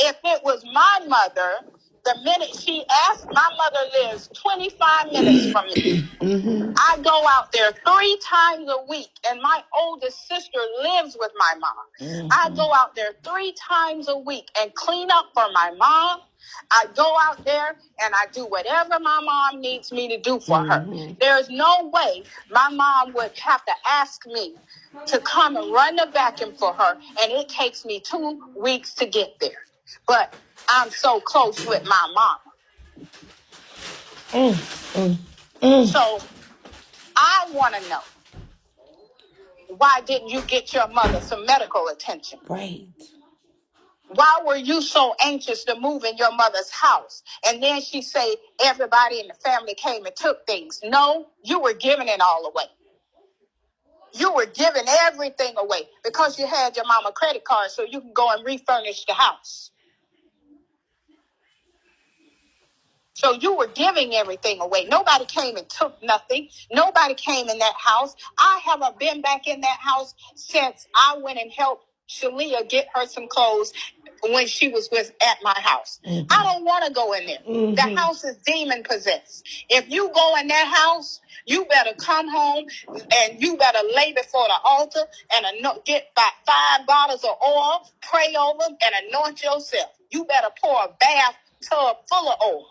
If it was my mother, the minute she asked, my mother lives 25 minutes from me. I go out there 3 times a week, and my oldest sister lives with my mom. I go out there 3 times a week and clean up for my mom. I go out there and I do whatever my mom needs me to do for her. There's no way my mom would have to ask me to come and run the vacuum for her, and it takes me 2 weeks to get there. But I'm so close with my mama. So I want to know, why didn't you get your mother some medical attention? Right. Why were you so anxious to move in your mother's house? And then she say everybody in the family came and took things. No, you were giving it all away. You were giving everything away because you had your mama credit card so you can go and refurnish the house. So you were giving everything away. Nobody came and took nothing. Nobody came in that house. I haven't been back in that house since I went and helped Shalia get her some clothes when she was at my house. I don't want to go in there. The house is demon possessed. If you go in that house, you better come home and you better lay before the altar and get about 5 bottles of oil, pray over them, and anoint yourself. You better pour a bathtub full of oil.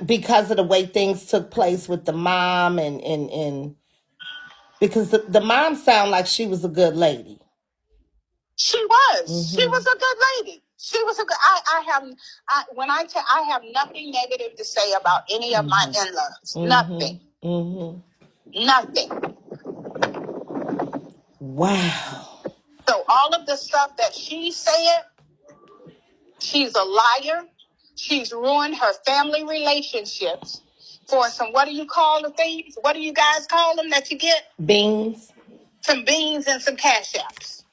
Because of the way things took place with the mom and because the mom sounded like she was a good lady. She was. She was a good lady. She was a good. I have nothing negative to say about any of my in-laws. Nothing. Nothing. Wow. So all of the stuff that she said, she's a liar. She's ruined her family relationships for some, what do you call the things? What do you guys call them that you get? Beans. Some beans and some cash apps.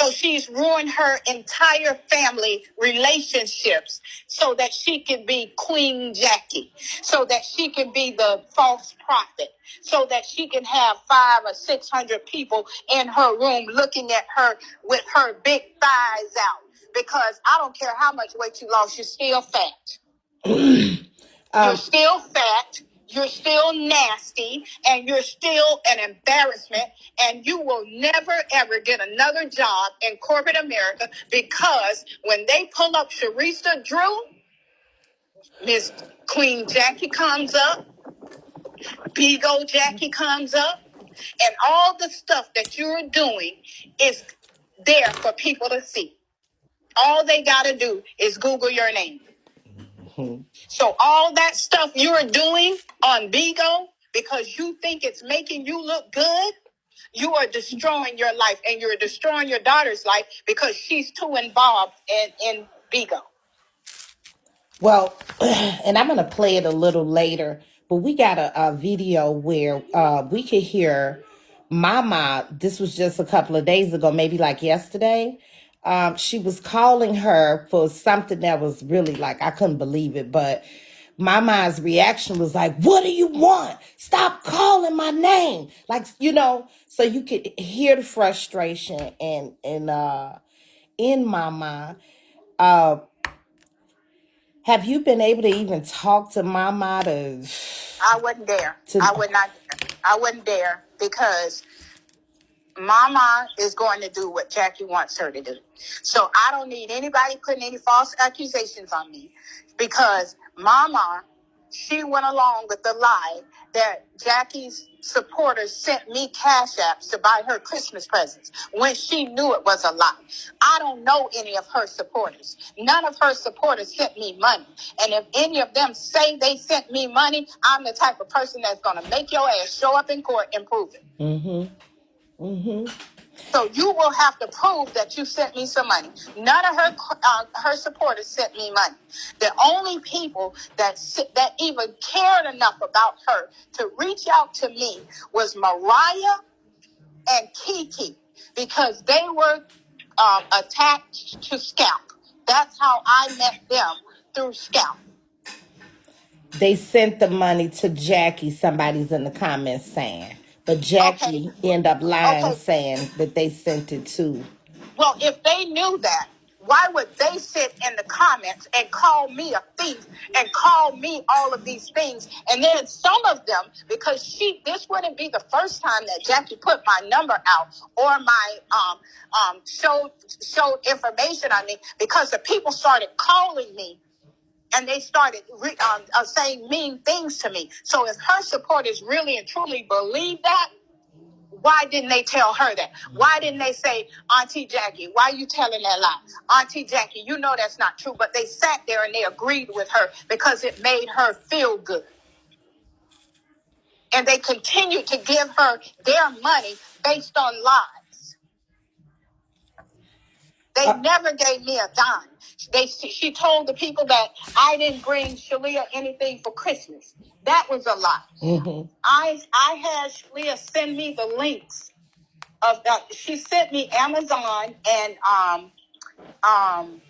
So she's ruined her entire family relationships so that she can be Queen Jackie, so that she can be the false prophet, so that she can have 500 or 600 people in her room looking at her with her big thighs out. Because I don't care how much weight you lost, you're still fat. You're still fat. You're still nasty, and you're still an embarrassment, and you will never, ever get another job in corporate America, because when they pull up Sharissa Drew, Miss Queen Jackie comes up, Bigo Jackie comes up, and all the stuff that you're doing is there for people to see. All they got to do is Google your name. So all that stuff you're doing on Bigo, because you think it's making you look good, you are destroying your life, and you're destroying your daughter's life because she's too involved in Bigo. Well, and I'm going to play it a little later, but we got a video where we could hear Mama. This was just a couple of days ago, maybe like yesterday. She was calling her for something that was really like, I couldn't believe it, but Mama's reaction was like, what do you want? Stop calling my name. Like, you know, so you could hear the frustration and in Mama. Have you been able to even talk to Mama to... I wouldn't dare. I would not dare. I wouldn't dare, because Mama is going to do what Jackie wants her to do. So I don't need anybody putting any false accusations on me, because Mama, she went along with the lie that Jackie's supporters sent me cash apps to buy her Christmas presents when she knew it was a lie. I don't know any of her supporters. None of her supporters sent me money. And if any of them say they sent me money, I'm the type of person that's going to make your ass show up in court and prove it. So you will have to prove that you sent me some money. None of her supporters sent me money. The only people that even cared enough about her to reach out to me was Mariah and Kiki, because they were attached to Scalp. That's how I met them, through Scalp. They sent the money to Jackie, somebody's in the comments saying. But Jackie ended up lying, saying that they sent it to. Well, if they knew that, why would they sit in the comments and call me a thief and call me all of these things? And then some of them, because this wouldn't be the first time that Jackie put my number out or my showed information on me, because the people started calling me. And they started saying mean things to me. So if her supporters really and truly believe that, why didn't they tell her that? Why didn't they say, Auntie Jackie, why are you telling that lie? Auntie Jackie, you know that's not true. But they sat there and they agreed with her because it made her feel good. And they continued to give her their money based on lies. They never gave me a dime. She told the people that I didn't bring Shalia anything for Christmas. That was a lie. I had Shalia send me the links of that. She sent me Amazon and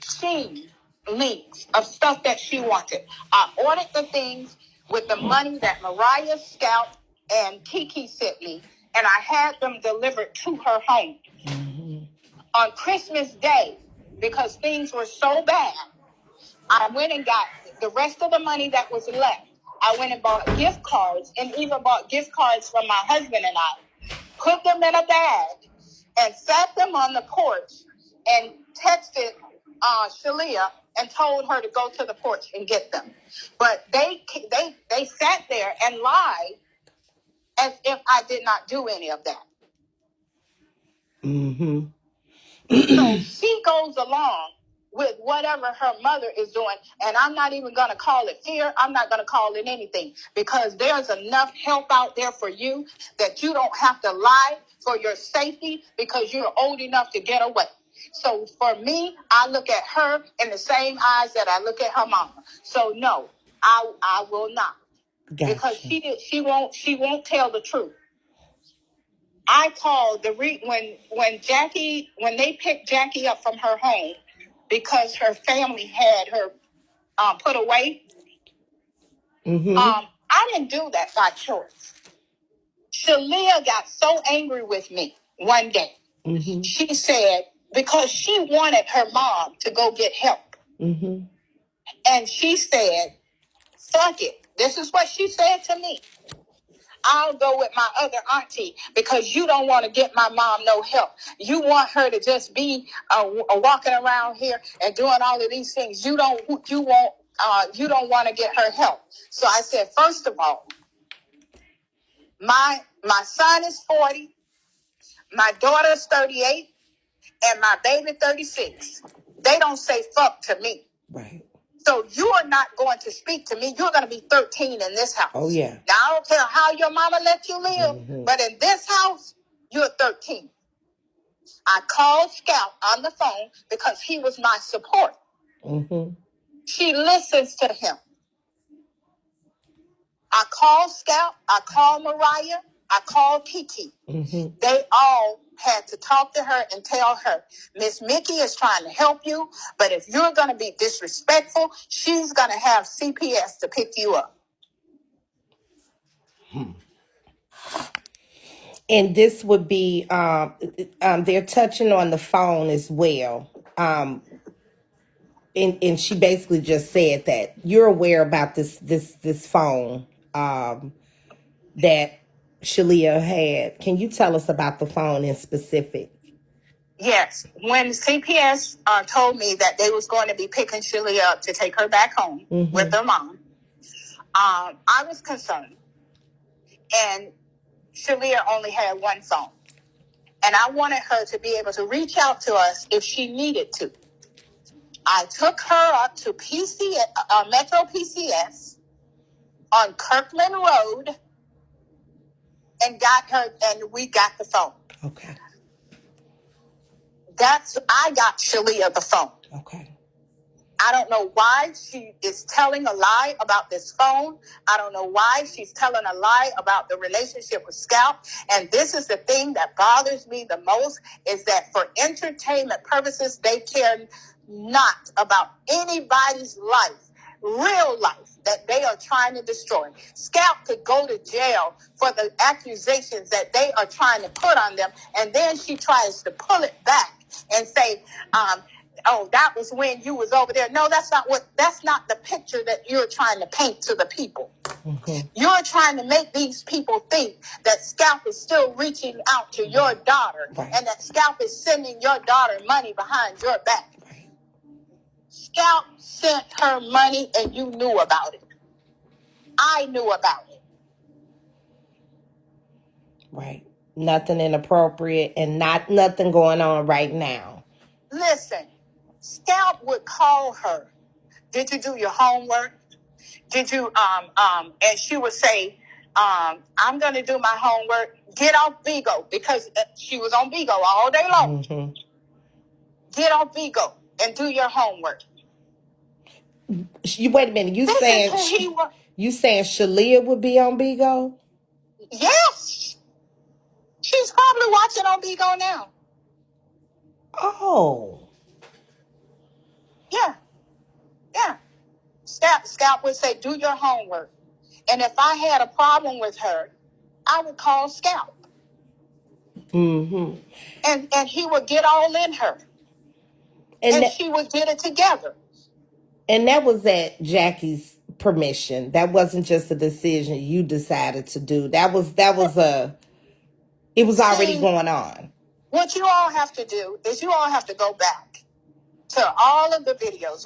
Shein links of stuff that she wanted. I ordered the things with the money that Mariah, Scalp, and Kiki sent me, and I had them delivered to her home. On Christmas Day, because things were so bad, I went and got the rest of the money that was left. I went and bought gift cards, and even bought gift cards from my husband and I, put them in a bag, and sat them on the porch, and texted Shalia and told her to go to the porch and get them. But they sat there and lied as if I did not do any of that. So she goes along with whatever her mother is doing, and I'm not even going to call it fear. I'm not going to call it anything, because there's enough help out there for you that you don't have to lie for your safety, because you're old enough to get away. So for me, I look at her in the same eyes that I look at her mama. So no, I will not. Gotcha. Because she won't tell the truth. I called when they picked Jackie up from her home, because her family had her put away. I didn't do that by choice. Shalia got so angry with me one day. She said, because she wanted her mom to go get help. And she said, Fuck it. This is what she said to me. I'll go with my other auntie because you don't want to get my mom no help. You want her to just be walking around here and doing all of these things. You don't want to get her help. So I said, first of all, my son is 40, my daughter is 38, and my baby 36. They don't say fuck to me. Right. So you are not going to speak to me. You're going to be 13 in this house. Oh, yeah. Now, I don't care how your mama let you live, but in this house, you're 13. I called Scout on the phone because he was my support. She listens to him. I called Scout. I called Mariah. I called Kiki. They all had to talk to her and tell her, Miss Mickey is trying to help you, but if you're going to be disrespectful, she's going to have CPS to pick you up. And this would be, they're touching on the phone as well. And she basically just said that you're aware about this phone that Shalia had. Can you tell us about the phone in specific? Yes. When CPS told me that they was going to be picking Shalia up to take her back home with her mom, I was concerned. And Shalia only had one phone. And I wanted her to be able to reach out to us if she needed to. I took her up to Metro PCS on Kirkland Road and we got the phone. Okay. I got Shalia the phone. Okay. I don't know why she is telling a lie about this phone. I don't know why she's telling a lie about the relationship with Scout. And this is the thing that bothers me the most, is that for entertainment purposes, they care not about anybody's life, real life, that they are trying to destroy. Scout could go to jail for the accusations that they are trying to put on them. And then she tries to pull it back and say, oh, that was when you was over there. No, that's not the picture that you're trying to paint to the people. You're trying to make these people think that Scout is still reaching out to your daughter, and that Scout is sending your daughter money behind your back. Scout sent her money and you knew about it. I knew about it. Right. Nothing inappropriate and nothing going on right now. Listen, Scout would call her. Did you do your homework? Did you, and she would say, I'm going to do my homework. Get off Bigo, because she was on Bigo all day long. Get off Bigo and do your homework. Wait a minute. You saying Shalia would be on Bigo? Yes. She's probably watching on Bigo now. Oh. Yeah. Scout would say, do your homework. And if I had a problem with her, I would call Scout. And he would get all in her. And she would get it together. And that was at Jackie's permission. That wasn't just a decision you decided to do. It was already going on. What you all have to do is you all have to go back to all of the videos.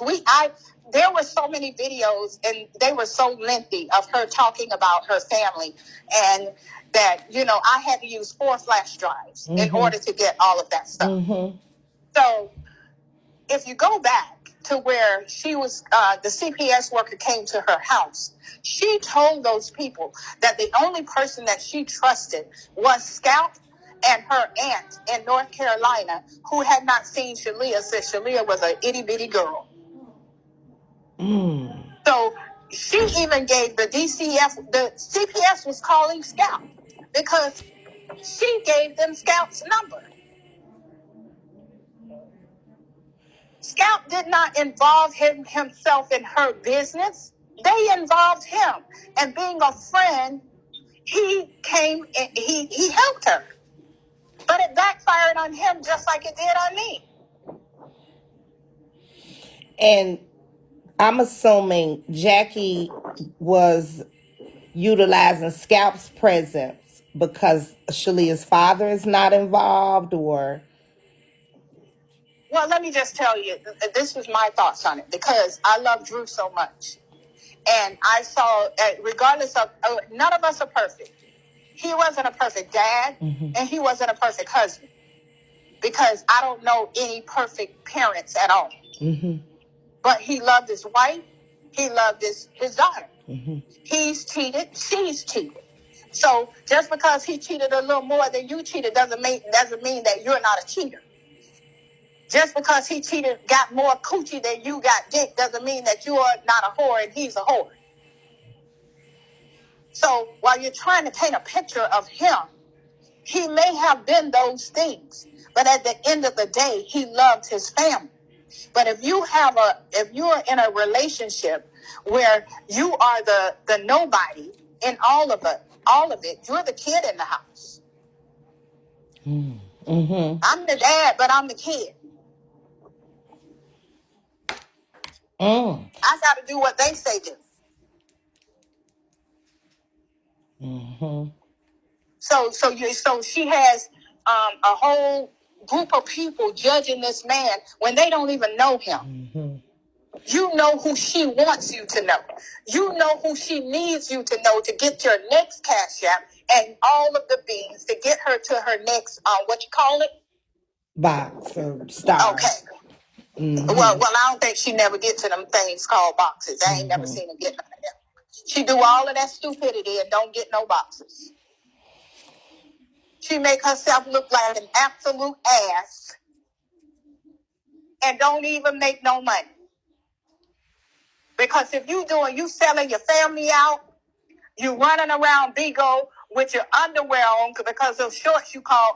There were so many videos, and they were so lengthy, of her talking about her family, and that, I had to use 4 flash drives in order to get all of that stuff. So if you go back to where she was, the CPS worker came to her house, she told those people that the only person that she trusted was Scout and her aunt in North Carolina, who had not seen Shalia since Shalia was an itty-bitty girl. So she even gave the CPS was calling Scout because she gave them Scout's number. Scout did not involve himself in her business. They involved him. And being a friend, he came and he helped her. But it backfired on him just like it did on me. And I'm assuming Jackie was utilizing Scalp's presence because Shalia's father is not involved, or? Well, let me just tell you, this was my thoughts on it, because I love Drew so much. And I saw, regardless of, none of us are perfect. He wasn't a perfect dad, and he wasn't a perfect husband, because I don't know any perfect parents at all. But he loved his wife. He loved his daughter. He's cheated. She's cheated. So just because he cheated a little more than you cheated doesn't mean that you're not a cheater. Just because he cheated, got more coochie than you got dick, doesn't mean that you are not a whore and he's a whore. So while you're trying to paint a picture of him, he may have been those things, but at the end of the day, he loved his family. But if you're in a relationship where you are the nobody in all of it, you're the kid in the house. I'm the dad, but I'm the kid. I got to do what they say do. So she has a whole group of people judging this man when they don't even know him. You know who she wants you to know. You know who she needs you to know to get your next cash app and all of the beans to get her to her next, what you call it? Box or star. Okay. Well, I don't think she never get to them things called boxes. I ain't never seen her get none of them. She do all of that stupidity and don't get no boxes. She make herself look like an absolute ass and don't even make no money. Because if you selling your family out, you running around Bigo with your underwear on, because those shorts you call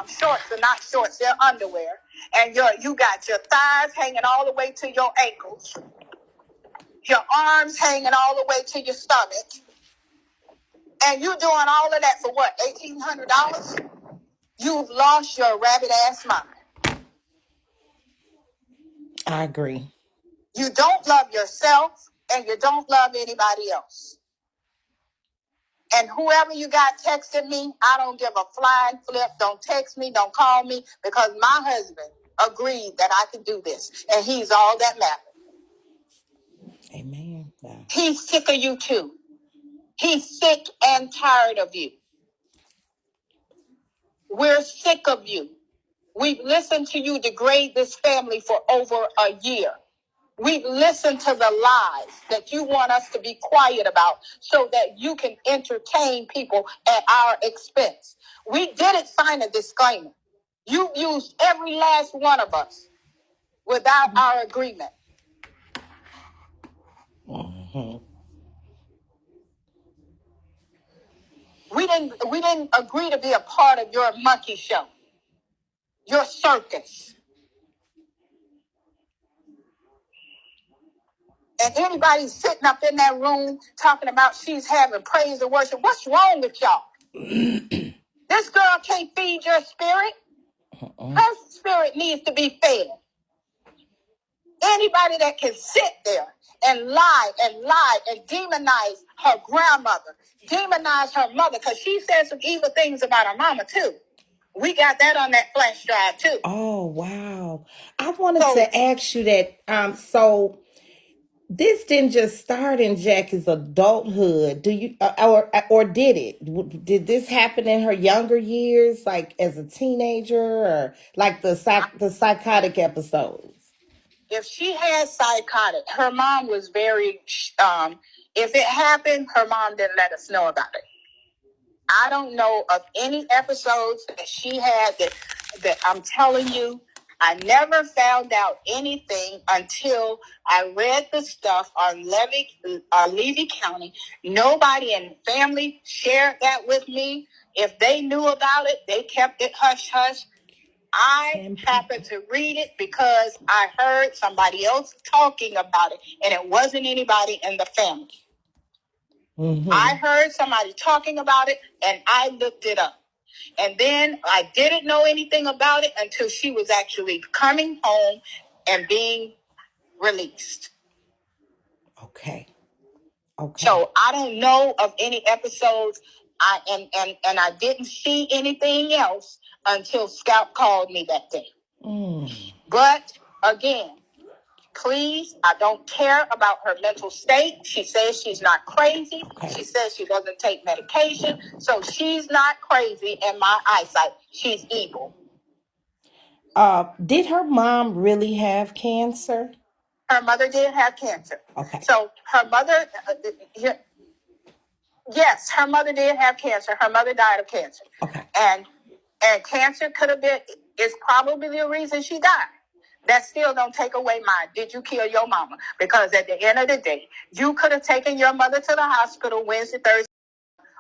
shorts are not shorts, they're underwear. And you got your thighs hanging all the way to your ankles, your arms hanging all the way to your stomach. And you doing all of that for what, $1,800? You've lost your rabbit ass mind. I agree. You don't love yourself and you don't love anybody else. And whoever you got texting me, I don't give a flying flip. Don't text me, don't call me, because my husband agreed that I could do this. And he's all that matters. Amen. Yeah. He's sick of you too. He's sick and tired of you. We're sick of you. We've listened to you degrade this family for over a year. We've listened to the lies that you want us to be quiet about so that you can entertain people at our expense. We didn't sign a disclaimer. You've used every last one of us without our agreement. We didn't agree to be a part of your monkey show, your circus. And anybody sitting up in that room talking about she's having praise and worship, what's wrong with y'all? This girl can't feed your spirit. Her spirit needs to be fed. Anybody that can sit there and lie and demonize her grandmother, demonize her mother, because she said some evil things about her mama too. We got that on that flash drive too. Oh, wow. I wanted to ask you that. So this didn't just start in Jackie's adulthood. Do you, or did it? Did this happen in her younger years, like as a teenager, or like the psychotic episodes? If she had psychotic, her mom was very. If it happened, her mom didn't let us know about it. I don't know of any episodes that she had that I'm telling you. I never found out anything until I read the stuff on Levy County. Nobody in family shared that with me. If they knew about it, they kept it hush-hush. I happened to read it because I heard somebody else talking about it, and it wasn't anybody in the family. I heard somebody talking about it, and I looked it up. And then I didn't know anything about it until she was actually coming home and being released. Okay. Okay. So I don't know of any episodes. And I didn't see anything else until Scout called me that day. But again, please, I don't care about her mental state. She says she's not crazy. Okay. She says she doesn't take medication. So she's not crazy in my eyesight. She's evil. Did her mom really have cancer? Her mother did have cancer. Okay. So her mother, yes, her mother did have cancer. Her mother died of cancer. Okay. And cancer could have been, is probably the reason she died. That still don't take away mine. Did you kill your mama? Because at the end of the day, you could have taken your mother to the hospital Wednesday, Thursday.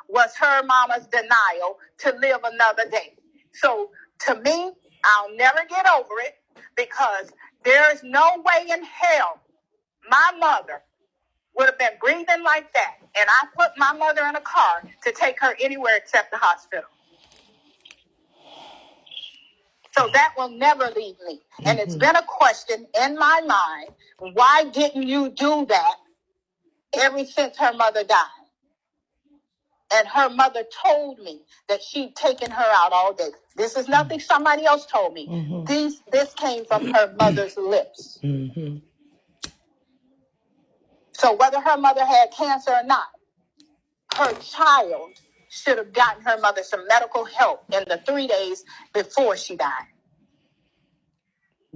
Was her mama's denial to live another day. So to me, I'll never get over it, because there's no way in hell my mother would have been breathing like that, and I put my mother in a car to take her anywhere except the hospital. So that will never leave me. And it's been a question in my mind, why didn't you do that ever since her mother died? And her mother told me that she'd taken her out all day. This is nothing somebody else told me. This came from her mother's lips. So whether her mother had cancer or not, her child should have gotten her mother some medical help in the 3 days before she died.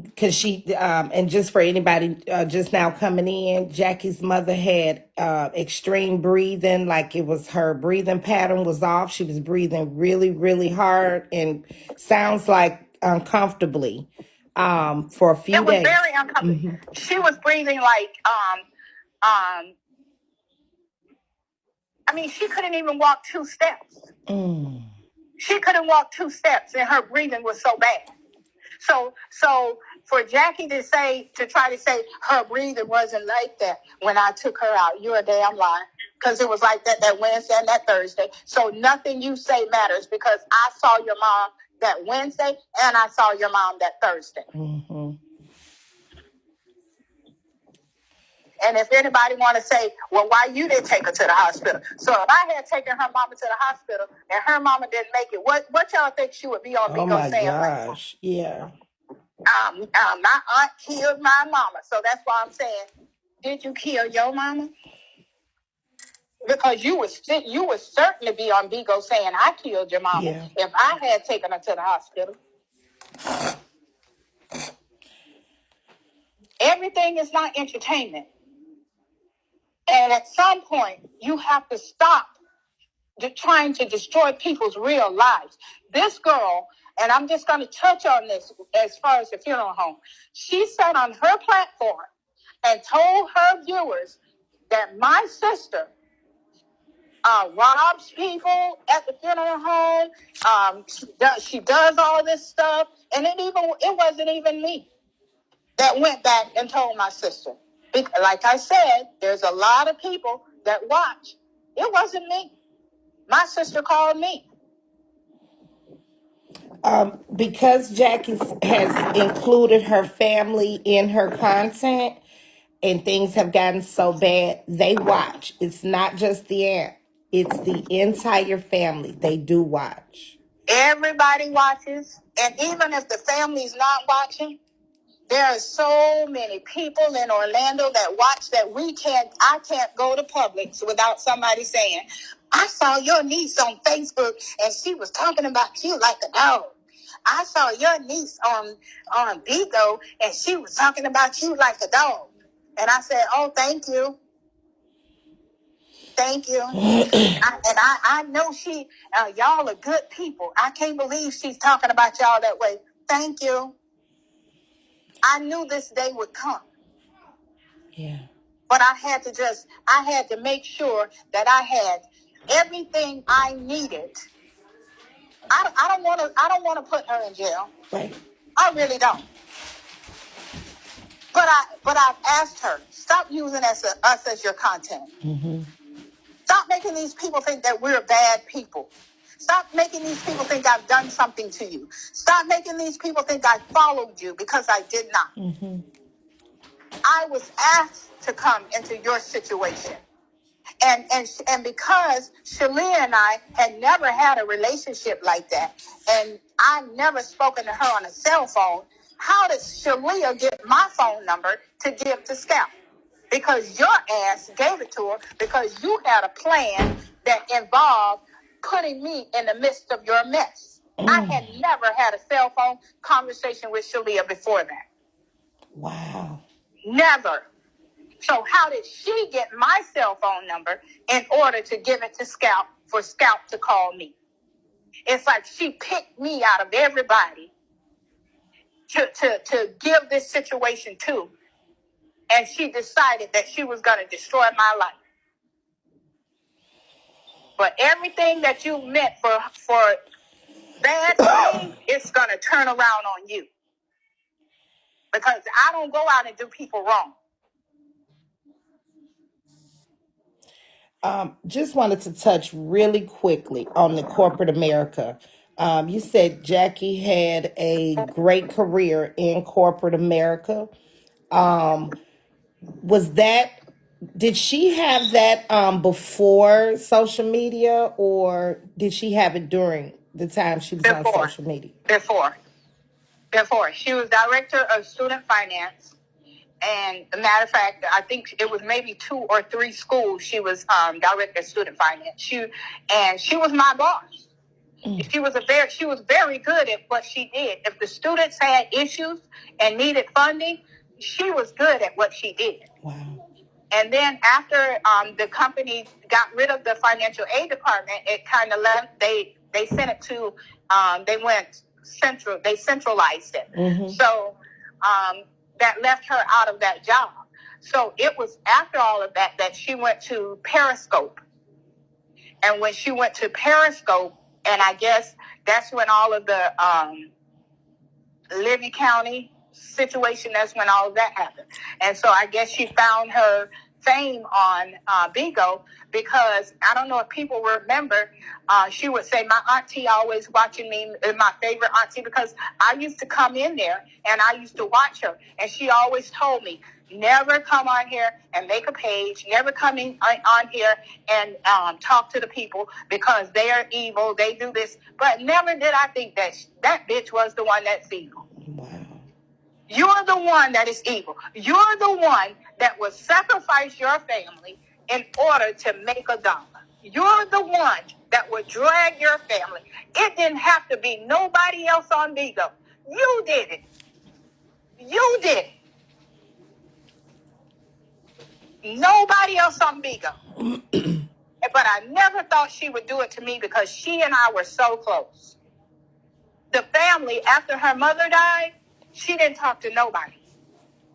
Because she, and just for anybody just now coming in, Jackie's mother had extreme breathing, like it was her breathing pattern was off. She was breathing really, really hard and sounds like uncomfortably for a few days. It was very uncomfortable. She was breathing like, I mean, she couldn't even walk 2 steps. She couldn't walk 2 steps, and her breathing was so bad. So for Jackie to try to say her breathing wasn't like that when I took her out, you're a damn lie. Because it was like that Wednesday and that Thursday. So nothing you say matters, because I saw your mom that Wednesday and I saw your mom that Thursday. And if anybody want to say, well, why you didn't take her to the hospital? So if I had taken her mama to the hospital and her mama didn't make it, what y'all think she would be on Bigo saying? Oh my gosh, yeah. My aunt killed my mama. So that's why I'm saying, did you kill your mama? Because you would certainly be on Bigo saying I killed your mama if I had taken her to the hospital. Everything is not entertainment. And at some point, you have to stop trying to destroy people's real lives. This girl, and I'm just going to touch on this as far as the funeral home, she sat on her platform and told her viewers that my sister robs people at the funeral home. She does all this stuff. And it wasn't even me that went back and told my sister. Like I said, there's a lot of people that watch. It wasn't me. My sister called me. Because Jackie has included her family in her content and things have gotten so bad, they watch. It's not just the aunt. It's the entire family. They do watch. Everybody watches. And even if the family's not watching, there are so many people in Orlando that watch that I can't go to Publix without somebody saying, I saw your niece on Facebook and she was talking about you like a dog. I saw your niece on Bigo and she was talking about you like a dog. And I said, oh, thank you. Thank you. I know y'all are good people. I can't believe she's talking about y'all that way. Thank you. I knew this day would come. Yeah. But I had to make sure that I had everything I needed. I don't want to put her in jail. Right. I really don't. But I've asked her, stop using us as your content. Stop making these people think that we're bad people. Stop making these people think I've done something to you. Stop making these people think I followed you, because I did not. I was asked to come into your situation. And because Shalia and I had never had a relationship like that, and I never spoken to her on a cell phone, how did Shalia get my phone number to give to Scout? Because your ass gave it to her because you had a plan that involved putting me in the midst of your mess. I had never had a cell phone conversation with Shalia before that. Wow. Never. So how did she get my cell phone number in order to give it to Scout for Scout to call me? It's like she picked me out of everybody to give this situation to. And she decided that she was going to destroy my life. But everything that you meant for bad for me, it's going to turn around on you. Because I don't go out and do people wrong. Just wanted to touch really quickly on the corporate America. You said Jackie had a great career in corporate America. Did she have that before social media, or did she have it during the time she was on social media? Before. She was director of student finance. And a matter of fact, I think it was maybe 2 or 3 schools she was director of student finance. She was my boss. She was very good at what she did. If the students had issues and needed funding, she was good at what she did. Wow. And then after the company got rid of the financial aid department, it kind of left. They sent it to they went central. They centralized it. Mm-hmm. So that left her out of that job. So it was after all of that she went to Periscope. And when she went to Periscope, and I guess that's when all of the Libby County situation, that's when all of that happened. And so I guess she found her fame on Bigo, because I don't know if people remember, she would say, my auntie always watching me, my favorite auntie, because I used to come in there and I used to watch her. And she always told me, never come on here and make a page, never come in on here and talk to the people because they are evil, they do this. But never did I think that bitch was the one that's evil. Wow. You're the one that is evil. You're the one that will sacrifice your family in order to make $1. You're the one that would drag your family. It didn't have to be nobody else on Bigo. You did it. You did it. Nobody else on Bigo. But I never thought she would do it to me because she and I were so close. The family, after her mother died, she didn't talk to nobody.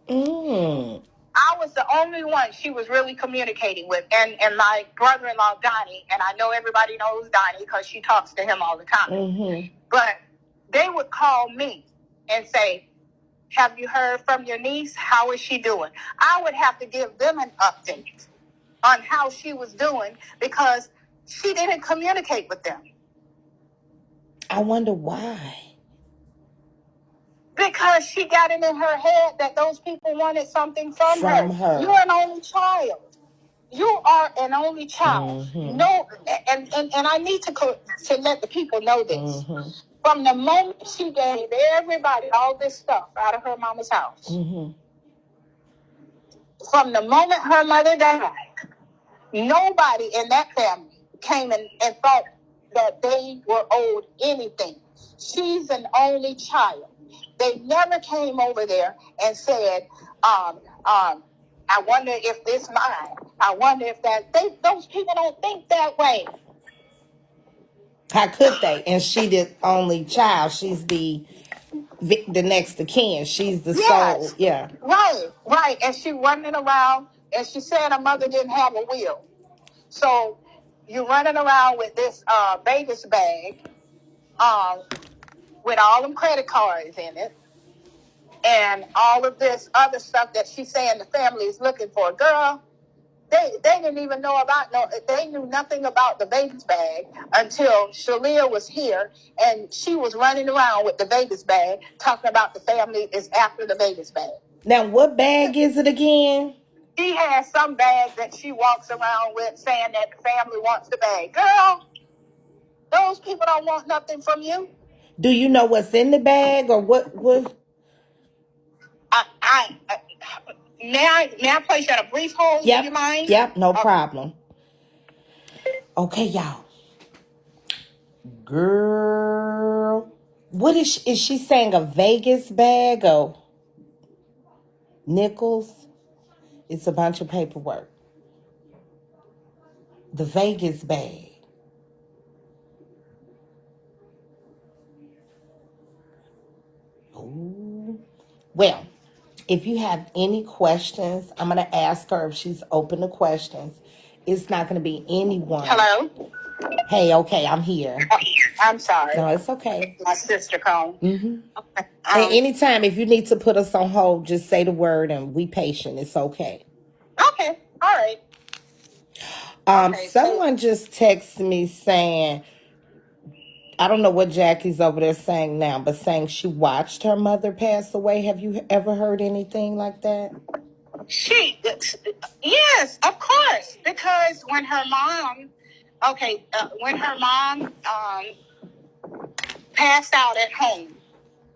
I was the only one she was really communicating with. And my brother-in-law, Donnie, and I know everybody knows Donnie because she talks to him all the time. Mm-hmm. But they would call me and say, have you heard from your niece? How is she doing? I would have to give them an update on how she was doing because she didn't communicate with them. I wonder why. Because she got it in her head that those people wanted something from her. You're an only child. You are an only child. Mm-hmm. No, and I need to let the people know this. Mm-hmm. From the moment she gave everybody all this stuff out of her mama's house, mm-hmm. From the moment her mother died, nobody in that family came and thought that they were owed anything. She's an only child. They never came over there and said, I wonder if this mine. I wonder if that. Those people don't think that way. How could they? And she the only child. She's the next to kin. She's the soul. Yeah. Right. And she running around, and she said her mother didn't have a will. So you're running around with this Vegas bag with all them credit cards in it. And all of this other stuff that she's saying the family is looking for. Girl, they didn't even know they knew nothing about the Vegas bag until Shalia was here and she was running around with the Vegas bag talking about the family is after the Vegas bag. Now, what bag is it again? She has some bag that she walks around with saying that the family wants the bag. Girl, those people don't want nothing from you. Do you know what's in the bag or what? May I place you on a brief hold? Yep. Do you mind? Yep, no problem. Okay, y'all. Girl, what is she saying? A Vegas bag of nickels? It's a bunch of paperwork. The Vegas bag. Ooh. Well, if you have any questions, I'm going to ask her if she's open to questions. It's not going to be anyone. Hello? Hey, okay, I'm here. I'm sorry. No, it's okay. My sister called. Mm-hmm. And anytime, if you need to put us on hold, just say the word and we patient. It's okay. Okay, all right. Someone just texted me saying, I don't know what Jackie's over there saying now, but saying she watched her mother pass away. Have you ever heard anything like that? Yes, of course. Because when her mom passed out at home,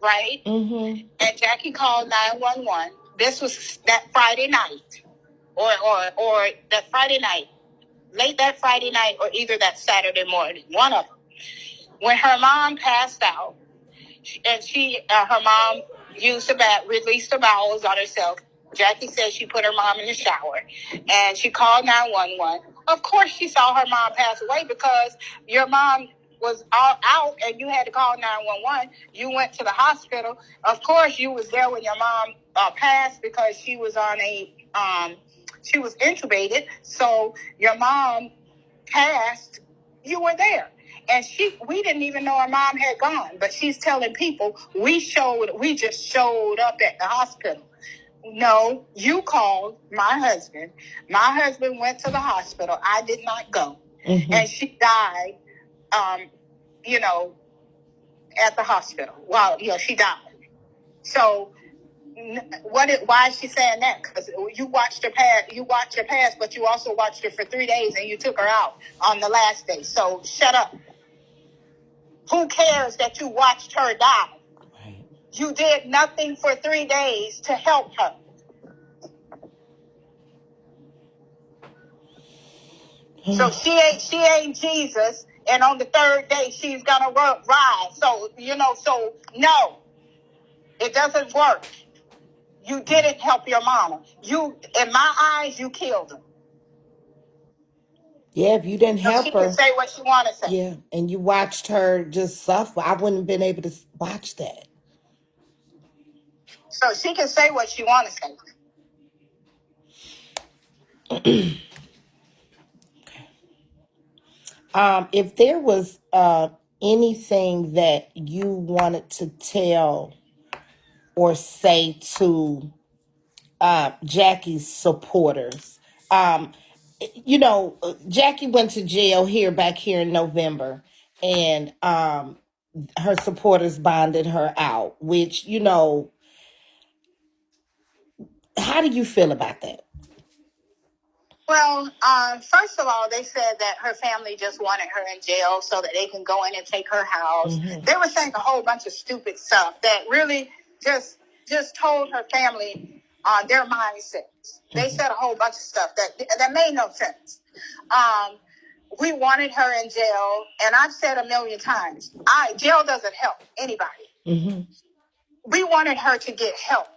right? Mm-hmm. And Jackie called 911. This was that Friday night, or that Friday night, late that Friday night, or either that Saturday morning, one of them. When her mom passed out, and her mom released the bowels on herself. Jackie said she put her mom in the shower, and she called 911. Of course, she saw her mom pass away because your mom was all out, and you had to call 911. You went to the hospital. Of course, you was there when your mom passed because she was on she was intubated. So your mom passed. You were there. And we didn't even know our mom had gone, but she's telling people we just showed up at the hospital. No, you called my husband. My husband went to the hospital. I did not go. Mm-hmm. And she died, at the hospital. Well, she died. So why is she saying that? Because you watched her pass, but you also watched her for 3 days and you took her out on the last day. So shut up. Who cares that you watched her die? Right. You did nothing for 3 days to help her. So she ain't Jesus, and on the third day she's gonna rise. So no, it doesn't work. You didn't help your mama. In my eyes, you killed her. Yeah, if you didn't help her. She can say what she want to say. Yeah, and you watched her just suffer. I wouldn't have been able to watch that. So she can say what she want to say. If there was anything that you wanted to tell or say to Jackie's supporters, Jackie went to jail back here in November, and her supporters bonded her out, which, how do you feel about that? Well, first of all, they said that her family just wanted her in jail so that they can go in and take her house. Mm-hmm. They were saying a whole bunch of stupid stuff that really just told her family their mindsets. Mm-hmm. They said a whole bunch of stuff that made no sense. We wanted her in jail, and I've said a million times, jail doesn't help anybody. Mm-hmm. We wanted her to get help.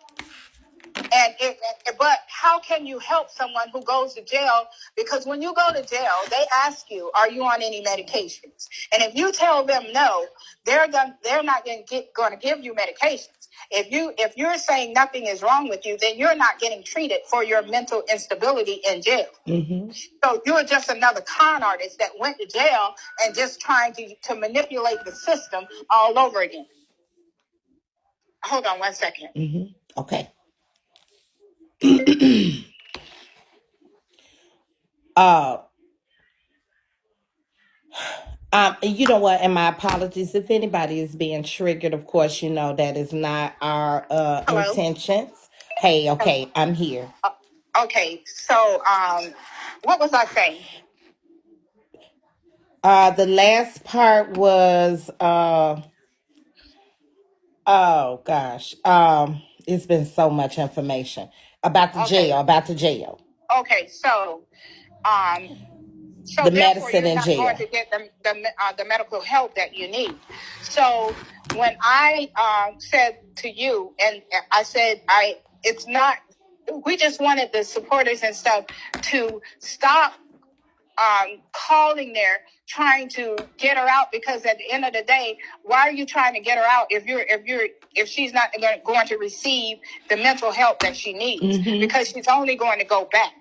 But how can you help someone who goes to jail? Because when you go to jail, they ask you, are you on any medications? And if you tell them no, they're not going to give you medications. If you're saying nothing is wrong with you, then you're not getting treated for your mental instability in jail. Mm-hmm. So you're just another con artist that went to jail and just trying to manipulate the system all over again. Hold on 1 second. Mm-hmm. Okay. You know what? And my apologies if anybody is being triggered. Of course, that is not our intentions. Hey, okay, I'm here. Okay, so what was I saying? The last part was oh gosh. It's been so much information about the jail, Okay, so the therefore medicine you're in not going jail. to get the medical help that you need. So when I said to you, and I said it's not. We just wanted the supporters and stuff to stop calling there trying to get her out, because at the end of the day, why are you trying to get her out if she's not going to receive the mental help that she needs? Mm-hmm. Because she's only going to go back.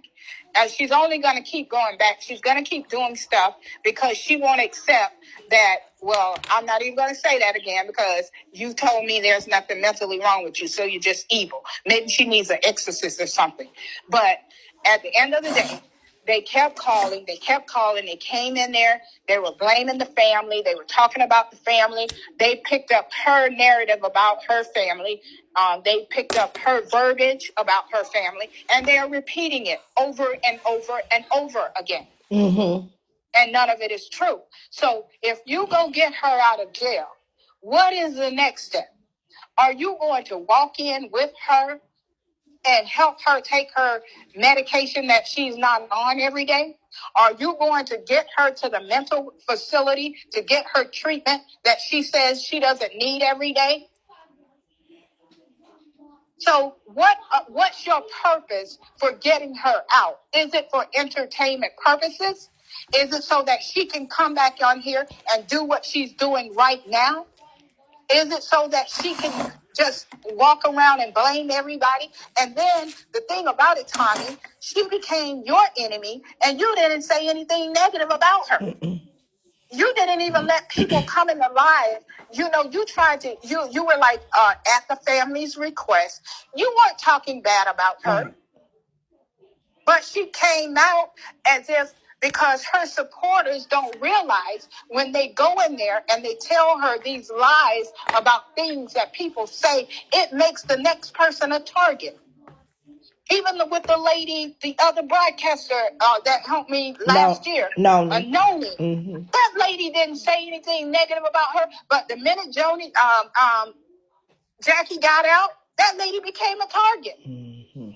She's only going to keep going back. She's going to keep doing stuff because she won't accept that. Well, I'm not even going to say that again, because you told me there's nothing mentally wrong with you, so you're just evil. Maybe she needs an exorcist or something. But at the end of the day, they kept calling. They came in there. They were blaming the family. They were talking about the family. They picked up her narrative about her family. They picked up her verbiage about her family, and they're repeating it over and over and over again. Mm-hmm. And none of it is true. So if you go get her out of jail, what is the next step? Are you going to walk in with her and help her take her medication that she's not on every day? Are you going to get her to the mental facility to get her treatment that she says she doesn't need every day? So what's your purpose for getting her out? Is it for entertainment purposes? Is it so that she can come back on here and do what she's doing right now? Is it so that she can just walk around and blame everybody? And then the thing about it, Tomi, she became your enemy, and you didn't say anything negative about her. You didn't even let people come in the live. You know, you tried to, you were like, at the family's request. You weren't talking bad about her. But she came out as if, because her supporters don't realize when they go in there and they tell her these lies about things that people say, it makes the next person a target. Even with the lady, the other broadcaster that helped me last year, Nomi. Mm-hmm. That lady didn't say anything negative about her, but the minute Jackie got out, that lady became a target. Mm-hmm.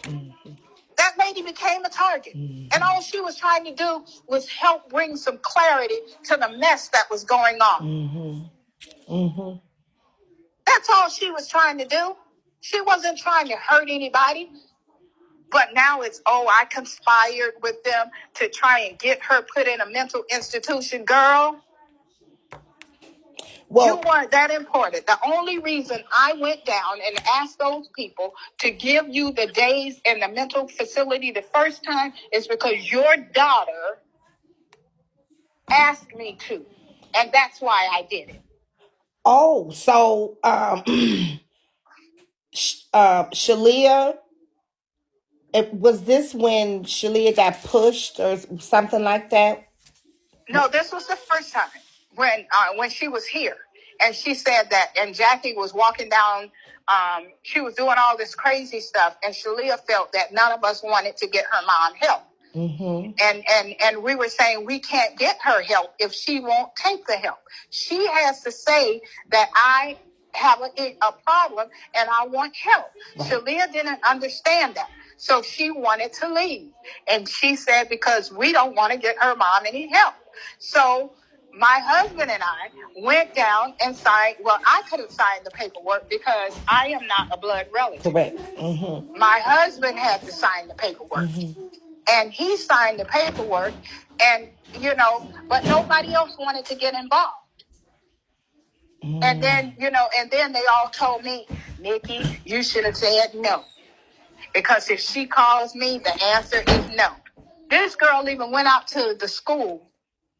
Mm-hmm. That lady became a target. Mm-hmm. And all she was trying to do was help bring some clarity to the mess that was going on. Mm-hmm. Mm-hmm. That's all she was trying to do. She wasn't trying to hurt anybody. But now it's, I conspired with them to try and get her put in a mental institution. Girl, well, you weren't that important. The only reason I went down and asked those people to give you the days in the mental facility the first time is because your daughter asked me to. And that's why I did it. Oh, so Shalia, was this when Shalia got pushed or something like that? No, this was the first time when she was here. And she said that, and Jackie was walking down, she was doing all this crazy stuff, and Shalia felt that none of us wanted to get her mom help. Mm-hmm. And we were saying we can't get her help if she won't take the help. She has to say that I have a problem and I want help. Right. Shalia didn't understand that. So she wanted to leave. And she said, because we don't want to get her mom any help. So my husband and I went down and signed. Well, I could have signed the paperwork because I am not a blood relative. Correct. Mm-hmm. My husband had to sign the paperwork. Mm-hmm. And he signed the paperwork, and, but nobody else wanted to get involved. Mm. And then they all told me, Nikki, you should have said no. Because if she calls me, the answer is no. This girl even went out to the school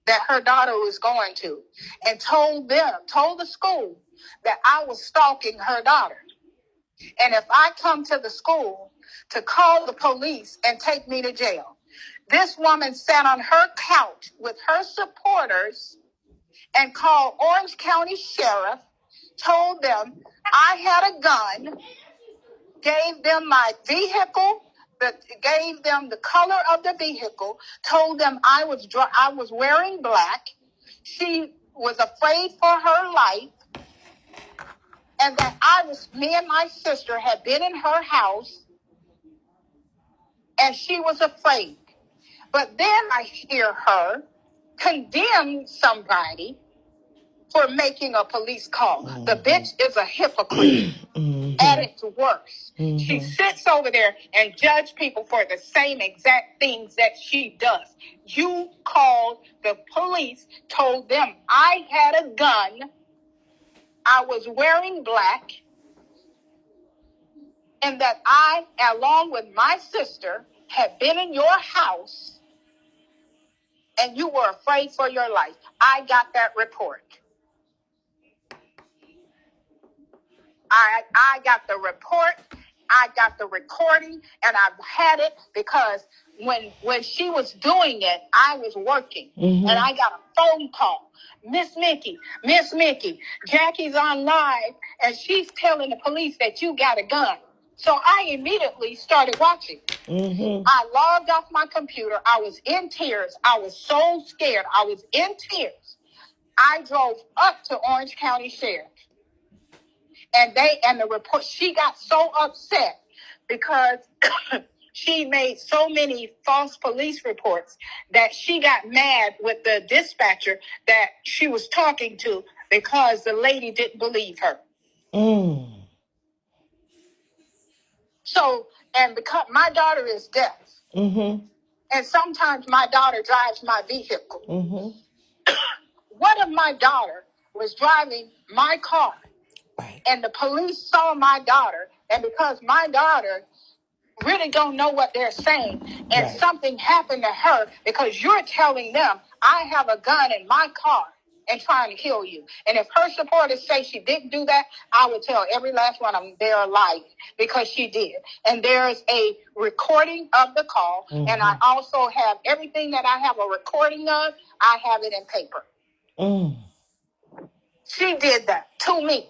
that her daughter was going to and told the school that I was stalking her daughter. And if I come to the school to call the police and take me to jail. This woman sat on her couch with her supporters and called Orange County Sheriff, told them I had a gun, gave them my vehicle, gave them the color of the vehicle, told them I was wearing black. She was afraid for her life, and that me and my sister had been in her house, and she was afraid. But then I hear her condemn somebody for making a police call. The bitch is a hypocrite at its worst. She sits over there and judge people for the same exact things that she does. You called the police, told them I had a gun, I was wearing black, and that I, along with my sister, had been in your house, and you were afraid for your life. I got that report. I got the report, I got the recording, and I've had it because when she was doing it, I was working, and I got a phone call. Miss Mickey, Jackie's on live, and she's telling the police that you got a gun. So I immediately started watching. I logged off my computer. I was in tears. I was so scared. I was in tears. I drove up to Orange County Sheriff. And the report, she got so upset because she made so many false police reports that she got mad with the dispatcher that she was talking to because the lady didn't believe her. So, and because my daughter is deaf, and sometimes my daughter drives my vehicle. What if my daughter was driving my car? Right. And the police saw my daughter, and because my daughter really don't know what they're saying, and something happened to her because you're telling them I have a gun in my car and trying to kill you. And if her supporters say she didn't do that, I would tell every last one of them they're lying because she did. And there's a recording of the call, and I also have everything that I have a recording of, I have it in paper. She did that to me.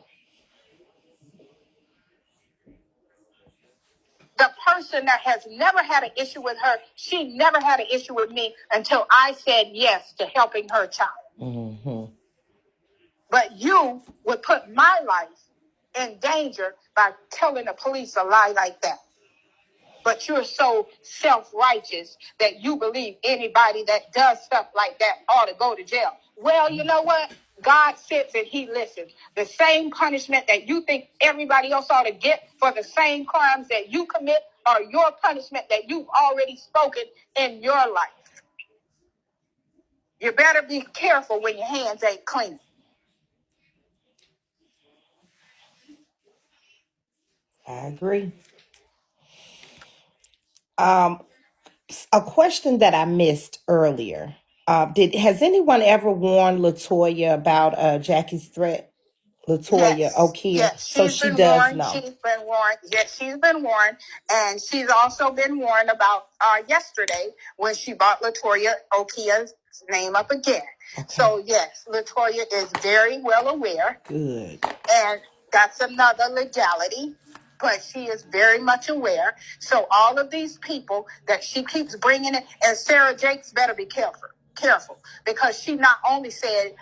The person that has never had an issue with her, she never had an issue with me until I said yes to helping her child. But you would put my life in danger by telling the police a lie like that. But you're so self-righteous that you believe anybody that does stuff like that ought to go to jail. Well, you know what? God sits and he listens. The same punishment that you think everybody else ought to get for the same crimes that you commit are your punishment that you've already spoken in your life. You better be careful when your hands ain't clean. I agree. A question that I missed earlier. Has anyone ever warned LaToya about Jackie's threat? LaToya, yes, Okia. Yes, so she does warned, know. She's been warned. Yes, she's been warned. And she's also been warned about yesterday when she brought LaToya Okia's name up again. Okay. So, yes, LaToya is very well aware. Good. And that's another legality. But she is very much aware. So all of these people that she keeps bringing in, and Sarah Jakes better be careful, because she not only said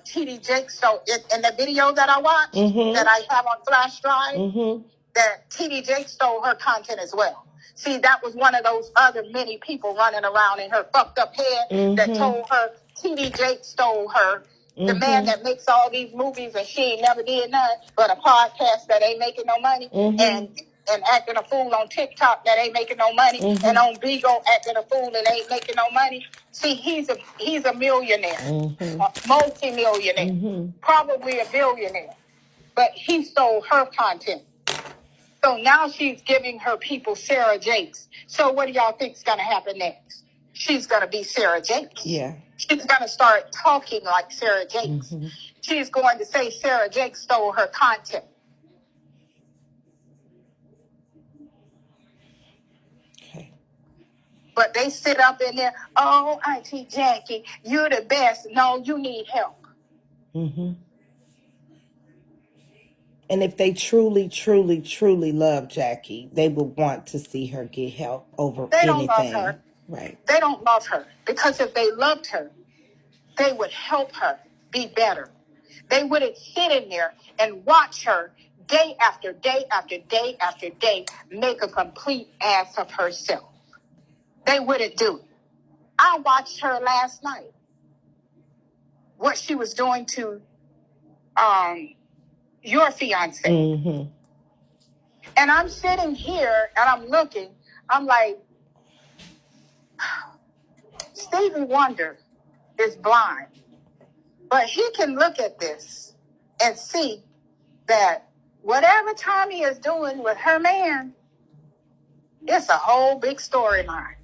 TD Jakes, so in the video that I watched, that I have on flash drive, that TD Jakes stole her content as well. See, that was one of those other many people running around in her fucked up head that told her TD Jakes stole her. The man that makes all these movies and she ain't never did none but a podcast that ain't making no money, and acting a fool on TikTok that ain't making no money, and on Bigo acting a fool and ain't making no money. See, he's a millionaire, a multi-millionaire, probably a billionaire, but he stole her content. So now she's giving her people Sarah Jakes. So what do y'all think is going to happen next? She's going to be Sarah Jakes. Yeah. She's going to start talking like Sarah Jakes. She's going to say Sarah Jakes stole her content. Okay. But they sit up in there, oh, Auntie Jackie, you're the best. No, you need help. And if they truly, truly, truly love Jackie, they would want to see her get help over They anything. Don't love her. Right. They don't love her, because if they loved her, they would help her be better. They wouldn't sit in there and watch her day after day after day after day make a complete ass of herself. They wouldn't do it. I watched her last night, what she was doing to your fiance. Mm-hmm. And I'm sitting here and I'm looking, I'm like, Stevie Wonder is blind, but he can look at this and see that whatever Tomi is doing with her man, it's a whole big storyline.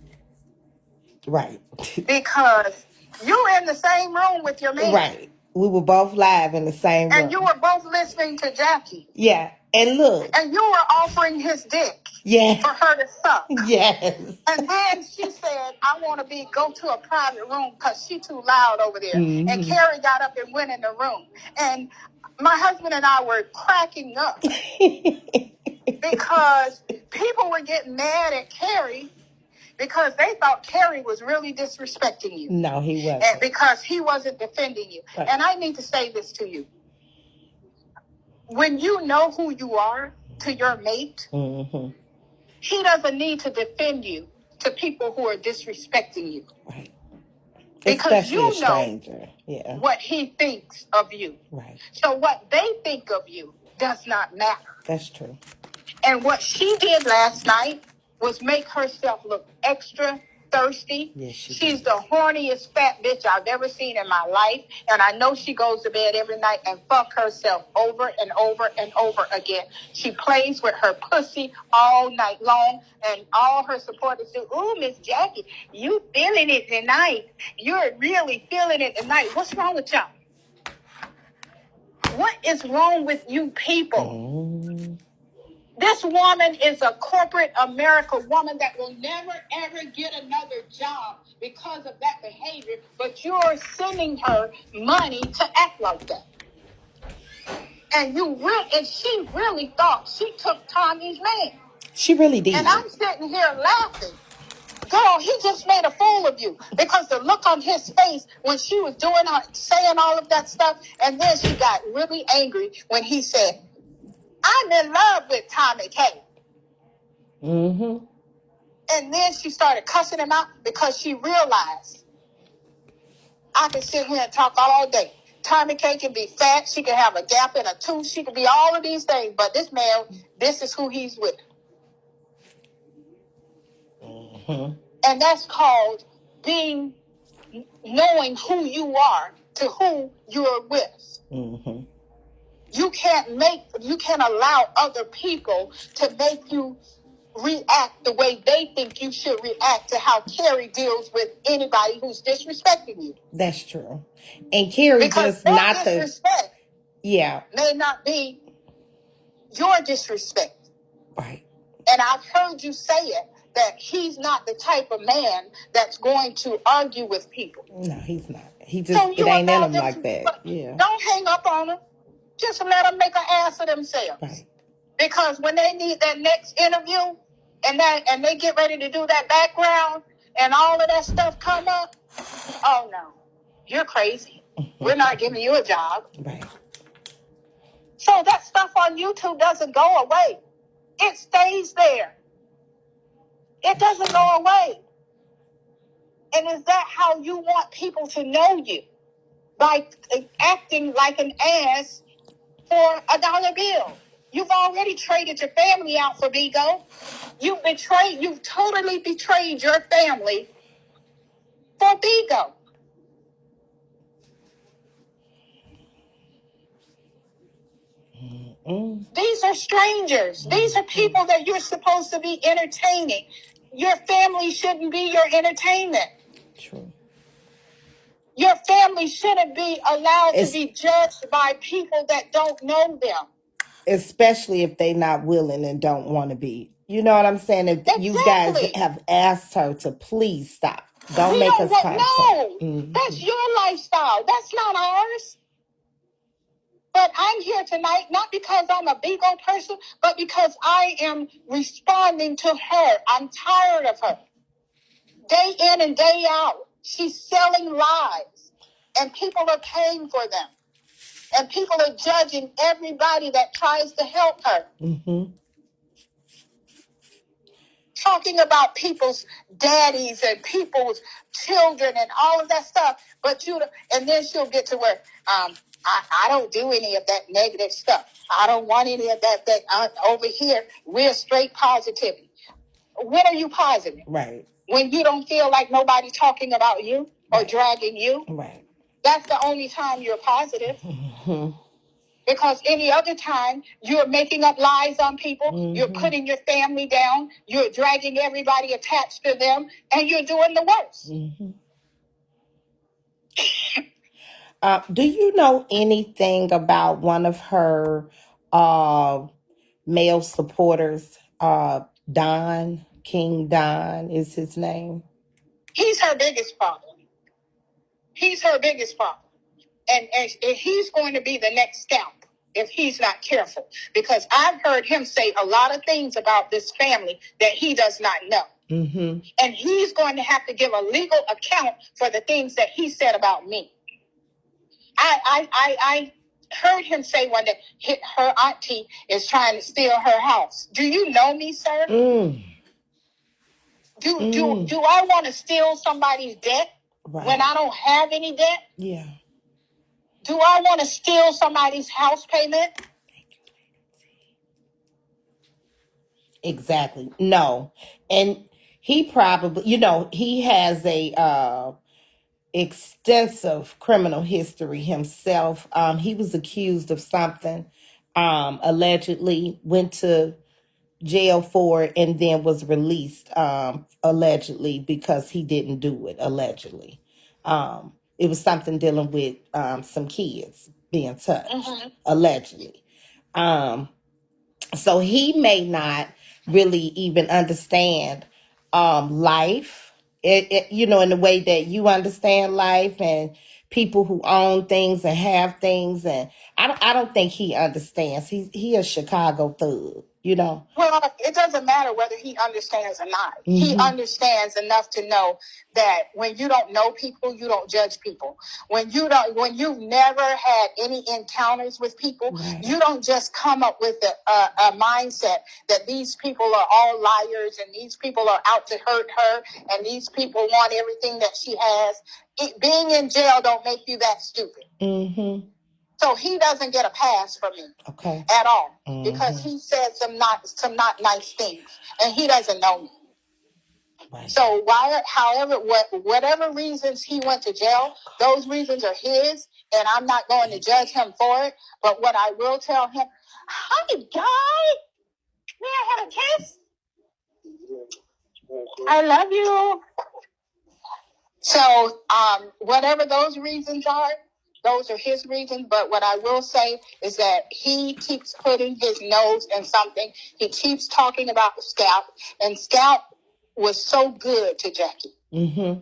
Right. Because you were in the same room with your man. Right. We were both live in the same room. And you were both listening to Jackie. Yeah. And look. And you were offering his dick. Yeah. For her to suck. Yes. And then she said, I want to go to a private room because she too loud over there. Mm-hmm. And Carrie got up and went in the room. And my husband and I were cracking up. Because people were getting mad at Carrie because they thought Carrie was really disrespecting you. No, he wasn't. And because he wasn't defending you. Right. And I need to say this to you. When you know who you are to your mate, mm-hmm. he doesn't need to defend you to people who are disrespecting you. Right. Because especially you know yeah. what he thinks of you. Right. So what they think of you does not matter. That's true. And what she did last night was make herself look extra thirsty. Yes, she's the horniest fat bitch I've ever seen in my life. And I know she goes to bed every night and fuck herself over and over and over again. She plays with her pussy all night long. And all her supporters do, ooh, Miss Jackie, you feeling it tonight. You're really feeling it tonight. What's wrong with y'all? What is wrong with you people? This woman is a corporate America woman that will never, ever get another job because of that behavior, but you're sending her money to act like that. And she really thought she took Tommy's man. She really did. And I'm sitting here laughing. Girl, he just made a fool of you, because the look on his face when she was saying all of that stuff, and then she got really angry when he said, I'm in love with Tomi K. Mm-hmm. And then she started cussing him out because she realized, I can sit here and talk all day. Tomi K can be fat. She can have a gap in a tooth. She can be all of these things. But this man, this is who he's with. Mm-hmm. And that's called knowing who you are to who you're with. Mm-hmm. You can't allow other people to make you react the way they think you should react to how Carrie deals with anybody who's disrespecting you. That's true. And Carrie because just not disrespect yeah. may not be your disrespect. Right. And I've heard you say it, that he's not the type of man that's going to argue with people. No, he's not. It ain't in him like that. Yeah. Don't hang up on him. Just let them make an ass of themselves. Right. Because when they need that next interview and they get ready to do that background and all of that stuff come up, oh no, you're crazy. We're not giving you a job. Right. So that stuff on YouTube doesn't go away. It stays there. It doesn't go away. And is that how you want people to know you? By acting like an ass for $1 bill. You've already traded your family out for Bigo. You've totally betrayed your family for Bigo. Mm-mm. These are strangers. These are people that you're supposed to be entertaining. Your family shouldn't be your entertainment. True. Your family shouldn't be allowed to be judged by people that don't know them. Especially if they're not willing and don't want to be. You know what I'm saying? If exactly. You guys have asked her to please stop. Don't make us contact. No, mm-hmm. That's your lifestyle. That's not ours. But I'm here tonight not because I'm a Bigo person, but because I am responding to her. I'm tired of her. Day in and day out, she's selling lies, and people are paying for them. And people are judging everybody that tries to help her. Mm-hmm. Talking about people's daddies and people's children and all of that stuff. But and then she'll get to where I don't do any of that negative stuff. I don't want any of that. Over here, we're straight positivity. When are you positive? Right. When you don't feel like nobody talking about you or dragging you. Right. That's the only time you're positive. Mm-hmm. Because any other time, you're making up lies on people, mm-hmm. You're putting your family down, you're dragging everybody attached to them, and you're doing the worst. Mm-hmm. Do you know anything about one of her male supporters? Don, King Don is his name. He's her biggest problem. He's her biggest problem. And he's going to be the next scalp if he's not careful. Because I've heard him say a lot of things about this family that he does not know. Mm-hmm. And he's going to have to give a legal account for the things that he said about me. I heard him say one day, her auntie is trying to steal her house. Do you know me, sir? Mm. Do I want to steal somebody's debt when I don't have any debt? Yeah. Do I want to steal somebody's house payment? Exactly. No. And he probably, he has a extensive criminal history himself. He was accused of something, allegedly went to jail for it, and then was released, allegedly, because he didn't do it, allegedly. It was something dealing with some kids being touched, mm-hmm. allegedly. So he may not really even understand life, in the way that you understand life, and people who own things and have things. And I don't think he understands. He a Chicago thug. Well, it doesn't matter whether he understands or not. Mm-hmm. He understands enough to know that when you don't know people, you don't judge people. When you've never had any encounters with people, right. You don't just come up with a mindset that these people are all liars and these people are out to hurt her and these people want everything that she has. Being in jail don't make you that stupid. Mm-hmm. So he doesn't get a pass from me, okay, at all, mm-hmm. because he said some not nice things, and he doesn't know me. Right. So whatever reasons he went to jail, those reasons are his, and I'm not going to judge him for it. But what I will tell him, hi guy, may I have a kiss? I love you. So whatever those reasons are. Those are his reasons, but what I will say is that he keeps putting his nose in something. He keeps talking about Scout, and Scout was so good to Jackie. Mm-hmm.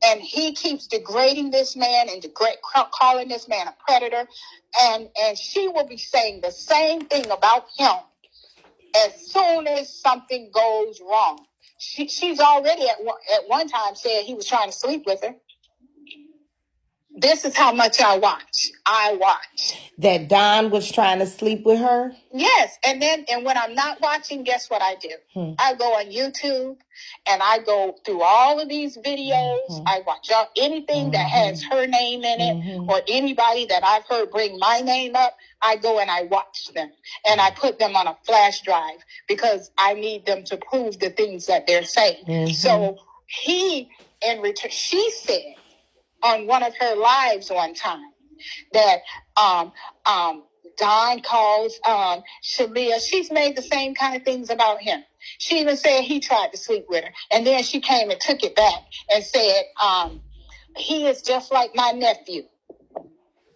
And he keeps degrading this man and calling this man a predator, and she will be saying the same thing about him as soon as something goes wrong. She's already at one time said he was trying to sleep with her. This is how much I watch. That Don was trying to sleep with her? Yes. And when I'm not watching, guess what I do? I go on YouTube and I go through all of these videos. Mm-hmm. I watch anything mm-hmm. that has her name in it mm-hmm. or anybody that I've heard bring my name up. I go and I watch them and I put them on a flash drive because I need them to prove the things that they're saying. Mm-hmm. So he, in return, she said, on one of her lives one time that Don calls Shalia. She's made the same kind of things about him. She even said he tried to sleep with her. And then she came and took it back and said, he is just like my nephew.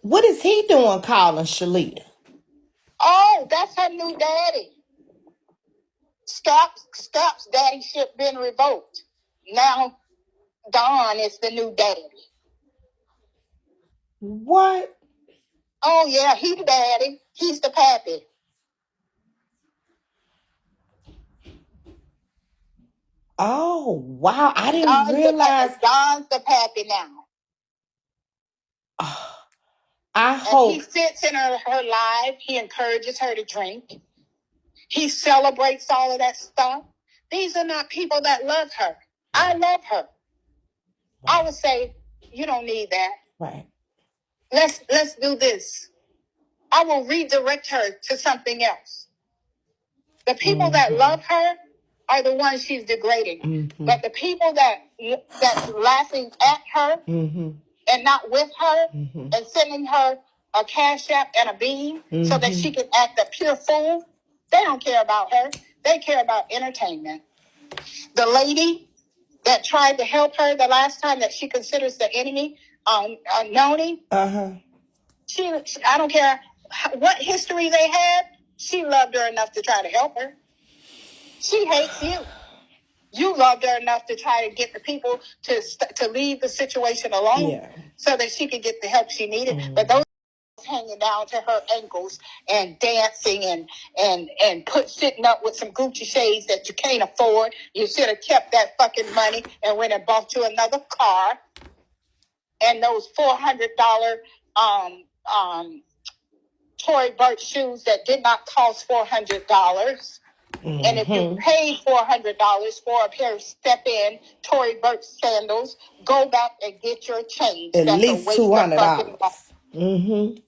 What is he doing calling Shalia? Oh, that's her new daddy. Scott's daddyship been revoked. Now Don is the new daddy. What? Oh, yeah, he's the daddy. He's the pappy. Oh, wow. I didn't realize. Don's the pappy now. Oh, I And hope. he sits in her life. He encourages her to drink. He celebrates all of that stuff. These are not people that love her. I love her. I would say, you don't need that. Right. Let's do this. I will redirect her to something else. The people that love her are the ones she's degrading. But the people that's laughing at her and not with her and sending her a cash app and a bean so that she can act a pure fool, they don't care about her. They care about entertainment. The lady that tried to help her the last time that she considers the enemy, Noni, I don't care what history they had, she loved her enough to try to help her. She hates you. You loved her enough to try to get the people to leave the situation alone so that she could get the help she needed. But those hanging down to her ankles and dancing and sitting up with some Gucci shades that you can't afford. You should have kept that fucking money and went and bought you another car. And those $400 Tory Burch shoes that did not cost $400. And if you paid $400 for a pair of step-in Tory Burch sandals, go back and get your change. At That's least a waste $200.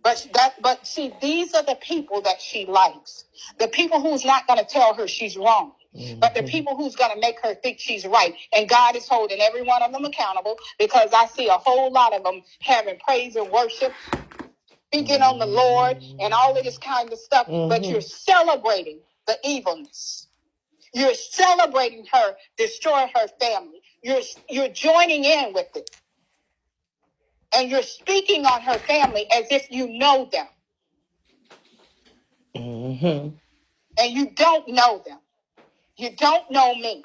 But see, these are the people that she likes. The people who's not going to tell her she's wrong. But the people who's going to make her think she's right. And God is holding every one of them accountable, because I see a whole lot of them having praise and worship, speaking on the Lord and all of this kind of stuff. But you're celebrating the evilness. You're celebrating her destroying her family. You're joining in with it. And you're speaking on her family as if you know them. And you don't know them. You don't know me.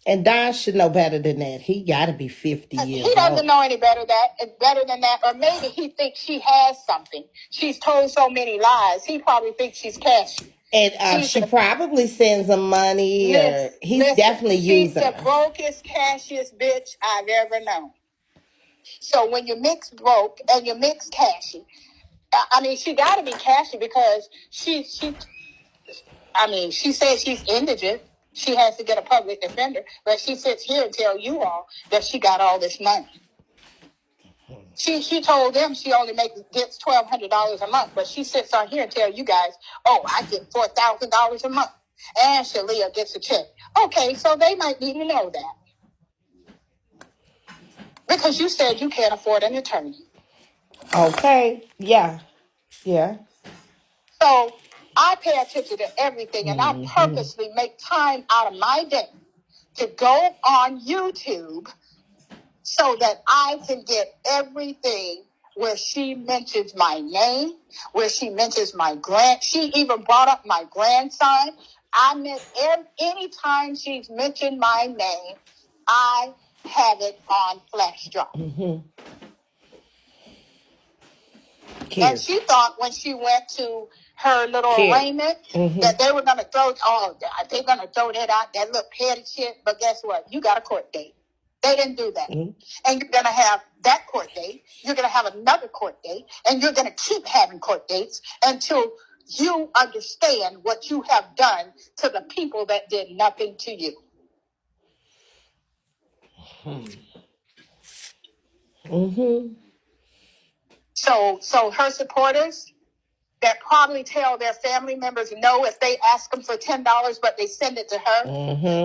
And Don should know better than that. He got to be 50 years old. He doesn't know any better than that. Or maybe he thinks she has something. She's told so many lies. He probably thinks she's cashy. And she probably sends him money. He's definitely using her. She's the brokest, cashiest bitch I've ever known. So when you mix broke and you mix cashy, I mean, she got to be cashy, because she says she's indigent. She has to get a public defender, but she sits here and tell you all that she got all this money. She told them she only gets $1,200 a month, but she sits on here and tell you guys, oh, I get $4,000 a month, and Shalia gets a check. Okay, so they might need to know that, because you said you can't afford an attorney. Okay, yeah. So I pay attention to everything, and I purposely make time out of my day to go on YouTube so that I can get everything where she mentions my name, where she mentions she even brought up my grandson. I meant anytime she's mentioned my name, I have it on flash drive. And she thought when she went to her little arraignment that they were going to they're going to throw that out, that little petty shit. But guess what? You got a court date. They didn't do that. And you're going to have that court date. You're going to have another court date. And you're going to keep having court dates until you understand what you have done to the people that did nothing to you. So her supporters that probably tell their family members no if they ask them for $10, but they send it to her.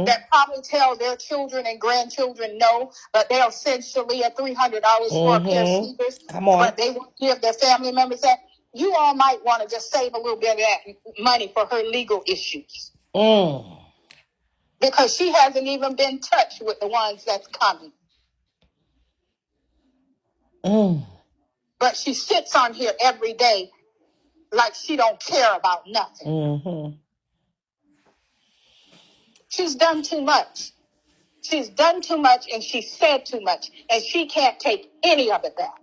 That probably tell their children and grandchildren no, but they'll send Shalia $300 for a pair of sneakers. But they won't give their family members that. You all might want to just save a little bit of that money for her legal issues. Because she hasn't even been touched with the ones that's coming. But she sits on here every day like she don't care about nothing. She's done too much. She's done too much and she said too much, and she can't take any of it back.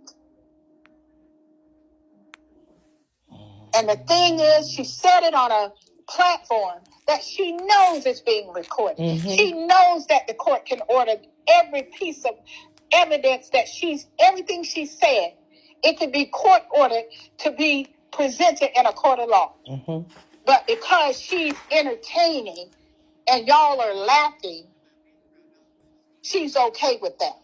And the thing is, she said it on a platform that she knows is being recorded. Mm-hmm. She knows that the court can order every piece of evidence that everything she said, it can be court ordered to be presented in a court of law. Mm-hmm. But because she's entertaining and y'all are laughing, she's okay with that.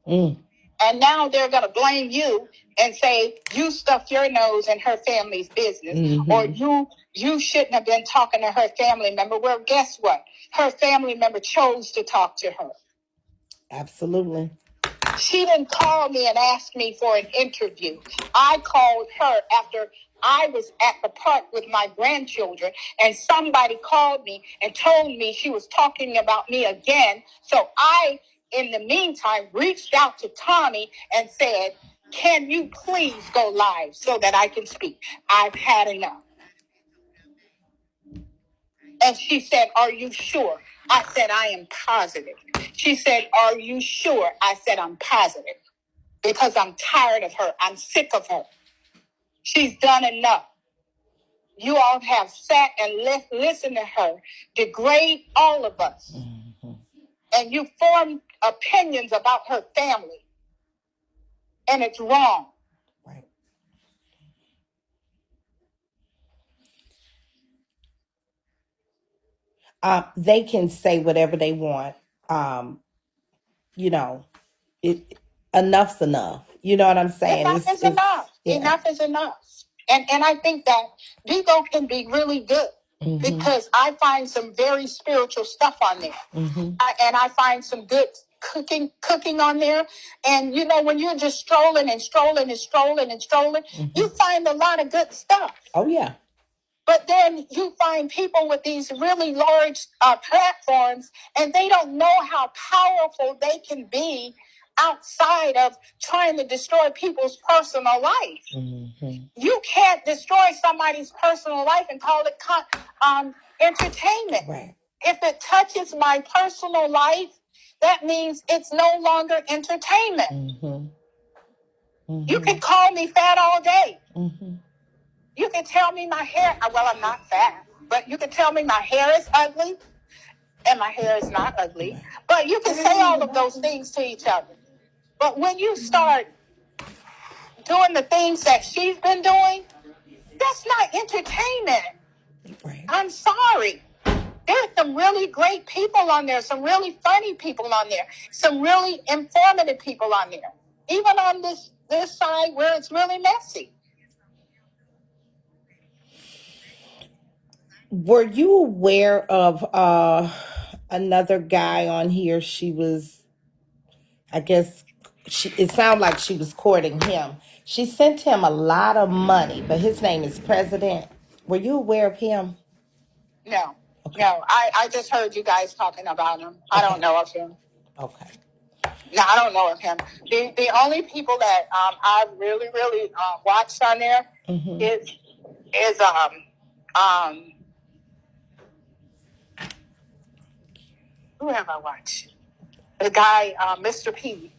And now they're going to blame you and say you stuffed your nose in her family's business, mm-hmm. or you shouldn't have been talking to her family member. Well, guess what? Her family member chose to talk to her. Absolutely. She didn't call me and ask me for an interview. I called her after I was at the park with my grandchildren, and somebody called me and told me she was talking about me again. So I, in the meantime, reached out to Tomi and said, can you please go live so that I can speak? I've had enough. And she said, are you sure? I said, I am positive. She said, are you sure? I said, I'm positive. Because I'm tired of her. I'm sick of her. She's done enough. You all have sat and listened to her degrade all of us. Mm-hmm. And you formed opinions about her family. And it's wrong. Right. They can say whatever they want. You know, enough's enough. You know what I'm saying? Enough is enough. Yeah. Enough is enough. And I think that Bigo can be really good, mm-hmm. because I find some very spiritual stuff on there. Mm-hmm. And I find some good cooking on there. And, you know, when you're just strolling, mm-hmm. you find a lot of good stuff. Oh, yeah. But then you find people with these really large platforms, and they don't know how powerful they can be outside of trying to destroy people's personal life. Mm-hmm. You can't destroy somebody's personal life and call it entertainment. Right. If it touches my personal life, that means it's no longer entertainment. Mm-hmm. Mm-hmm. You can call me fat all day. Mm-hmm. You can tell me my hair, well, I'm not fat, but you can tell me my hair is ugly, and my hair is not ugly. But you can say all of those things to each other. But when you start doing the things that she's been doing, that's not entertainment. Right. I'm sorry. There's some really great people on there, some really funny people on there, some really informative people on there. Even on this side where it's really messy. Were you aware of another guy on here? She was, I guess, it sounded like she was courting him. She sent him a lot of money, but his name is President. Were you aware of him? No. Okay. No, I just heard you guys talking about him. Okay. I don't know of him. Okay. No, I don't know of him. The only people that I've really watched on there, mm-hmm. is who have I watched? The guy, Mr. P.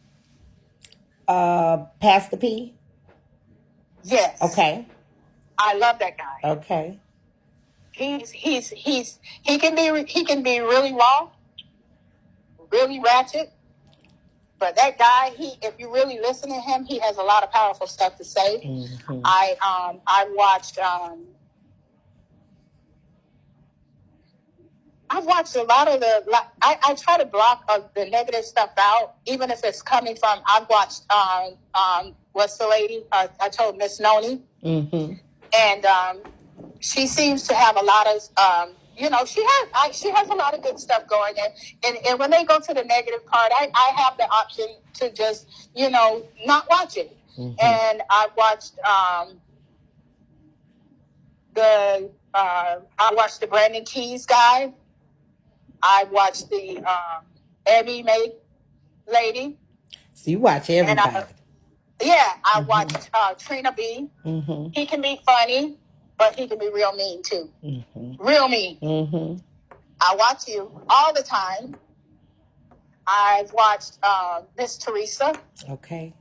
Pastor P? Yes. Okay. I love that guy. Okay. He can be really raw, really ratchet. But that guy, if you really listen to him, he has a lot of powerful stuff to say. Mm-hmm. I watched I've watched a lot of I try to block the negative stuff out, even if it's coming from, I've watched, what's the lady? I told Miss Noni. Mm-hmm. And she seems to have a lot of, she has a lot of good stuff going in. And when they go to the negative part, I have the option to just, not watch it. Mm-hmm. And I've watched, I watched the Brandon Keys guy. I watched the Emmy May lady. So you watch everybody. Yeah, I watched Trina B. He can be funny, but he can be real mean too. Real mean. I watch you all the time. I've watched Miss Teresa. Okay.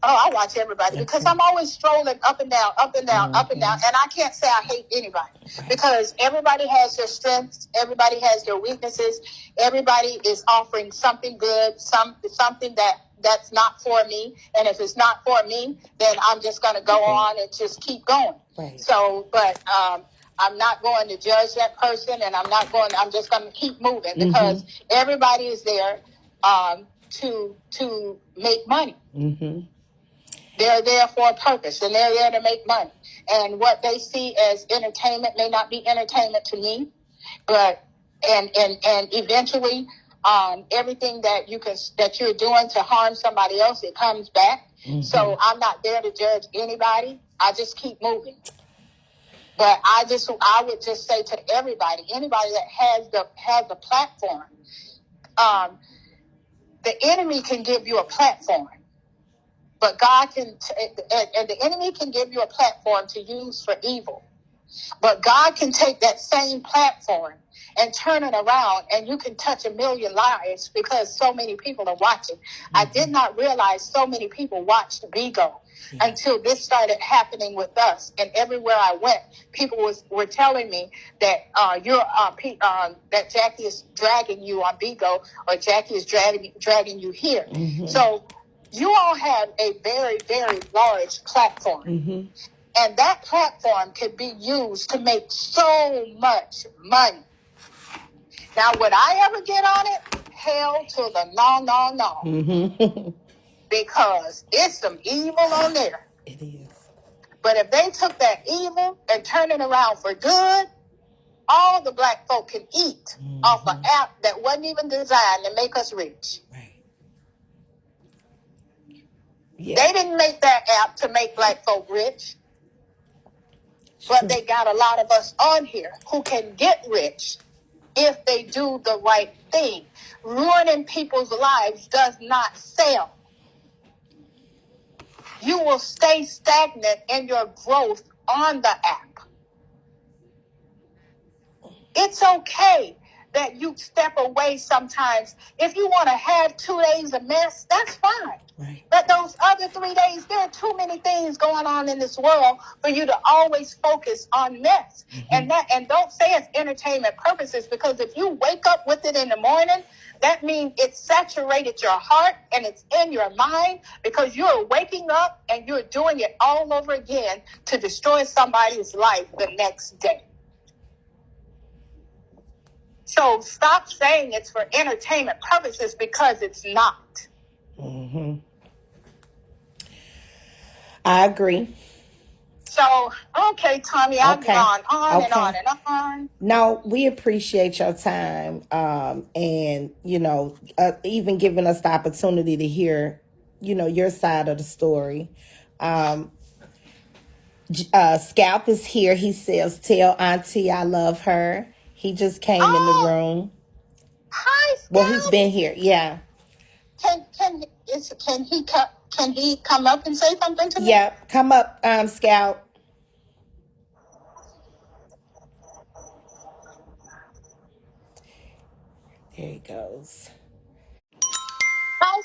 I watch everybody because I'm always strolling up and down, up and down, up and down. And I can't say I hate anybody because everybody has their strengths. Everybody has their weaknesses. Everybody is offering something good, something that's not for me. And if it's not for me, then I'm just going to go on and just keep going. Right. So, but I'm not going to judge that person, and I'm just going to keep moving because everybody is there to make money. They're there for a purpose, and they're there to make money. And what they see as entertainment may not be entertainment to me, but and eventually, everything that you're doing to harm somebody else, it comes back. So I'm not there to judge anybody. I just keep moving. But I would just say to anybody that has the platform, the enemy can give you a platform. But God can, and the enemy can give you a platform to use for evil. But God can take that same platform and turn it around, and you can touch a million lives because so many people are watching. I did not realize so many people watched Bigo until this started happening with us. And everywhere I went, people were telling me that that Jackie is dragging you on Bigo, or Jackie is dragging you here. So you all have a very, very large platform. And that platform could be used to make so much money. Now, would I ever get on it? Hell to the no. Because it's some evil on there. It is. But if they took that evil and turned it around for good, all the black folk can eat off an app that wasn't even designed to make us rich. Right. Yeah. They didn't make that app to make black folk rich. But they got a lot of us on here who can get rich if they do the right thing. Ruining people's lives does not sell. You will stay stagnant in your growth on the app. It's okay that you step away sometimes. If you want to have 2 days of mess, that's fine. Right. But those other 3 days, there are too many things going on in this world for you to always focus on mess. And don't say it's entertainment purposes, because if you wake up with it in the morning, that means it's saturated your heart and it's in your mind, because you're waking up and you're doing it all over again to destroy somebody's life the next day. So stop saying it's for entertainment purposes, because it's not. I agree. So, okay, Tomi, I've gone on and on and on. No, we appreciate your time, and, even giving us the opportunity to hear, your side of the story. Scalp is here. He says, tell Auntie I love her. He just came in the room. Hi, Scalp. Well, he's been here. Yeah. Can he come up and say something to me? Yeah, come up, Scalp. There he goes. Hi.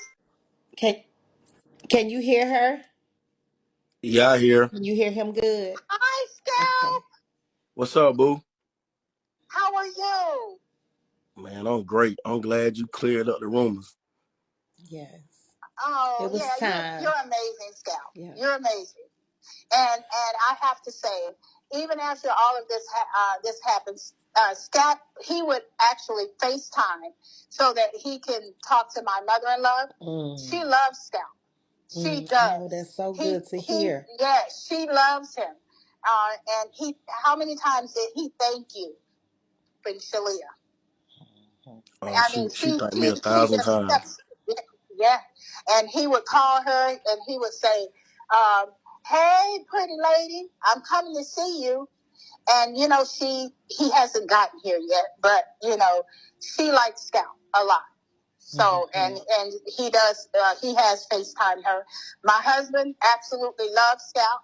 Can you hear her? Yeah, I hear. Can you hear him good? Hi, Scalp. Okay. What's up, boo? How are you? Man, I'm great. I'm glad you cleared up the rumors. Yes. Oh, it was time. You're amazing, Scalp. Yeah. You're amazing. And I have to say, even after all of this this happens, Scott, he would actually FaceTime so that he can talk to my mother-in-law. She loves Scott. She does. Oh, that's so good to hear. Yes, she loves him. And how many times did he thank you for Shalia? She thanked me 1,000 times. Yeah. And he would call her and he would say, hey, pretty lady, I'm coming to see you. And, he hasn't gotten here yet, but, she likes Scout a lot. So, and he does, he has FaceTime her. My husband absolutely loves Scout.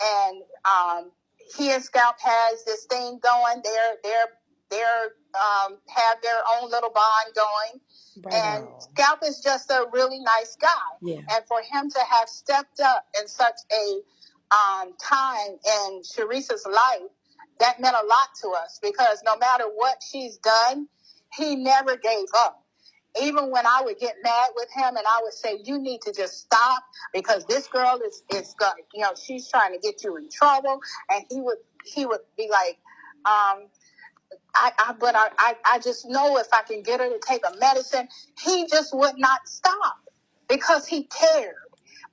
And he and Scout has this thing going. They're have their own little bond going. Right and on. Scout is just a really nice guy. Yeah. And for him to have stepped up in such a time in Sharice's life, that meant a lot to us, because no matter what she's done, he never gave up. Even when I would get mad with him and I would say, you need to just stop, because this girl is you know, she's trying to get you in trouble. And he would be like, I just know if I can get her to take a medicine. He just would not stop because he cared.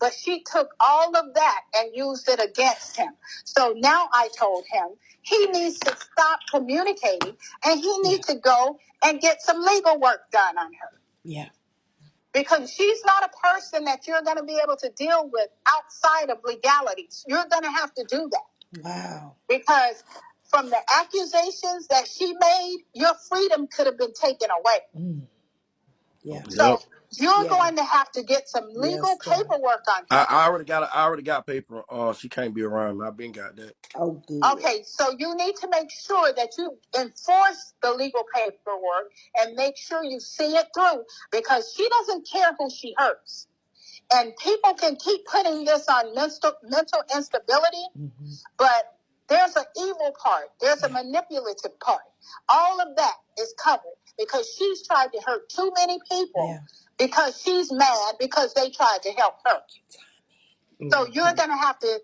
But she took all of that and used it against him. So now I told him he needs to stop communicating, and he needs to go and get some legal work done on her. Yeah. Because she's not a person that you're going to be able to deal with outside of legalities. You're going to have to do that. Wow. Because from the accusations that she made, your freedom could have been taken away. Mm. Yeah. So you're going to have to get some legal paperwork on her. I already got paper. She can't be around me. I've been got that. Oh, good. Okay, so you need to make sure that you enforce the legal paperwork and make sure you see it through, because she doesn't care who she hurts. And people can keep putting this on mental instability, but there's an evil part. There's a manipulative part. All of that is covered because she's tried to hurt too many people because she's mad because they tried to help her. So you're going to have to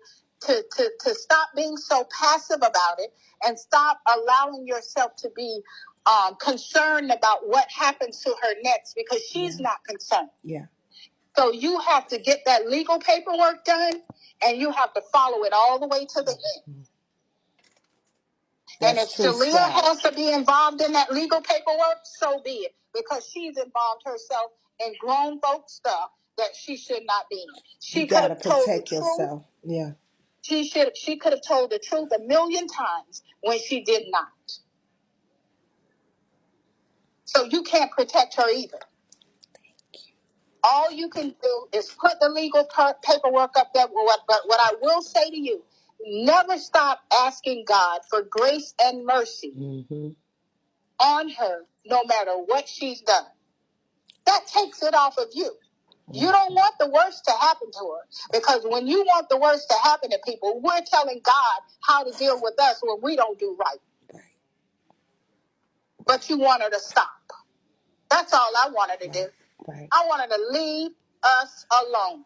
stop being so passive about it and stop allowing yourself to be concerned about what happens to her next, because she's not concerned. Yeah. So you have to get that legal paperwork done, and you have to follow it all the way to the end. And if Shalia has to be involved in that legal paperwork, so be it, because she's involved herself in grown folk stuff that she should not be in. She could have told the truth. Yeah. She could have told the truth 1,000,000 times when she did not. So you can't protect her either. All you can do is put the legal paperwork up there. But what I will say to you, never stop asking God for grace and mercy on her, no matter what she's done. That takes it off of you. You don't want the worst to happen to her, because when you want the worst to happen to people, we're telling God how to deal with us when we don't do right. But you want her to stop. That's all I want her to do. Right. I want her to leave us alone.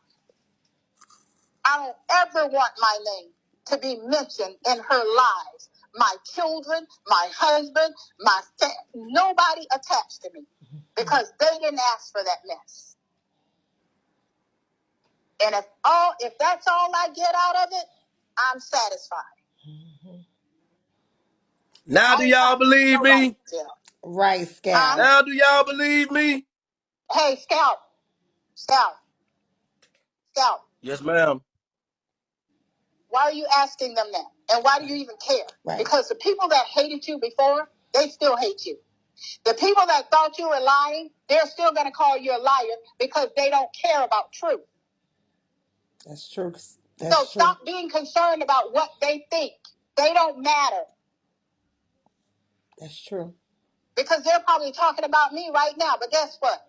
I don't ever want my name to be mentioned in her lives. My children, my husband, nobody attached to me, because they didn't ask for that mess. And if that's all I get out of it, I'm satisfied. Now do y'all believe me? Right, Scout. Now do y'all believe me? Hey, Scout. Yes, ma'am. Why are you asking them that? And why do you even care? Right. Because the people that hated you before, they still hate you. The people that thought you were lying, they're still going to call you a liar, because they don't care about truth. That's true. So stop being concerned about what they think. They don't matter. That's true. Because they're probably talking about me right now. But guess what?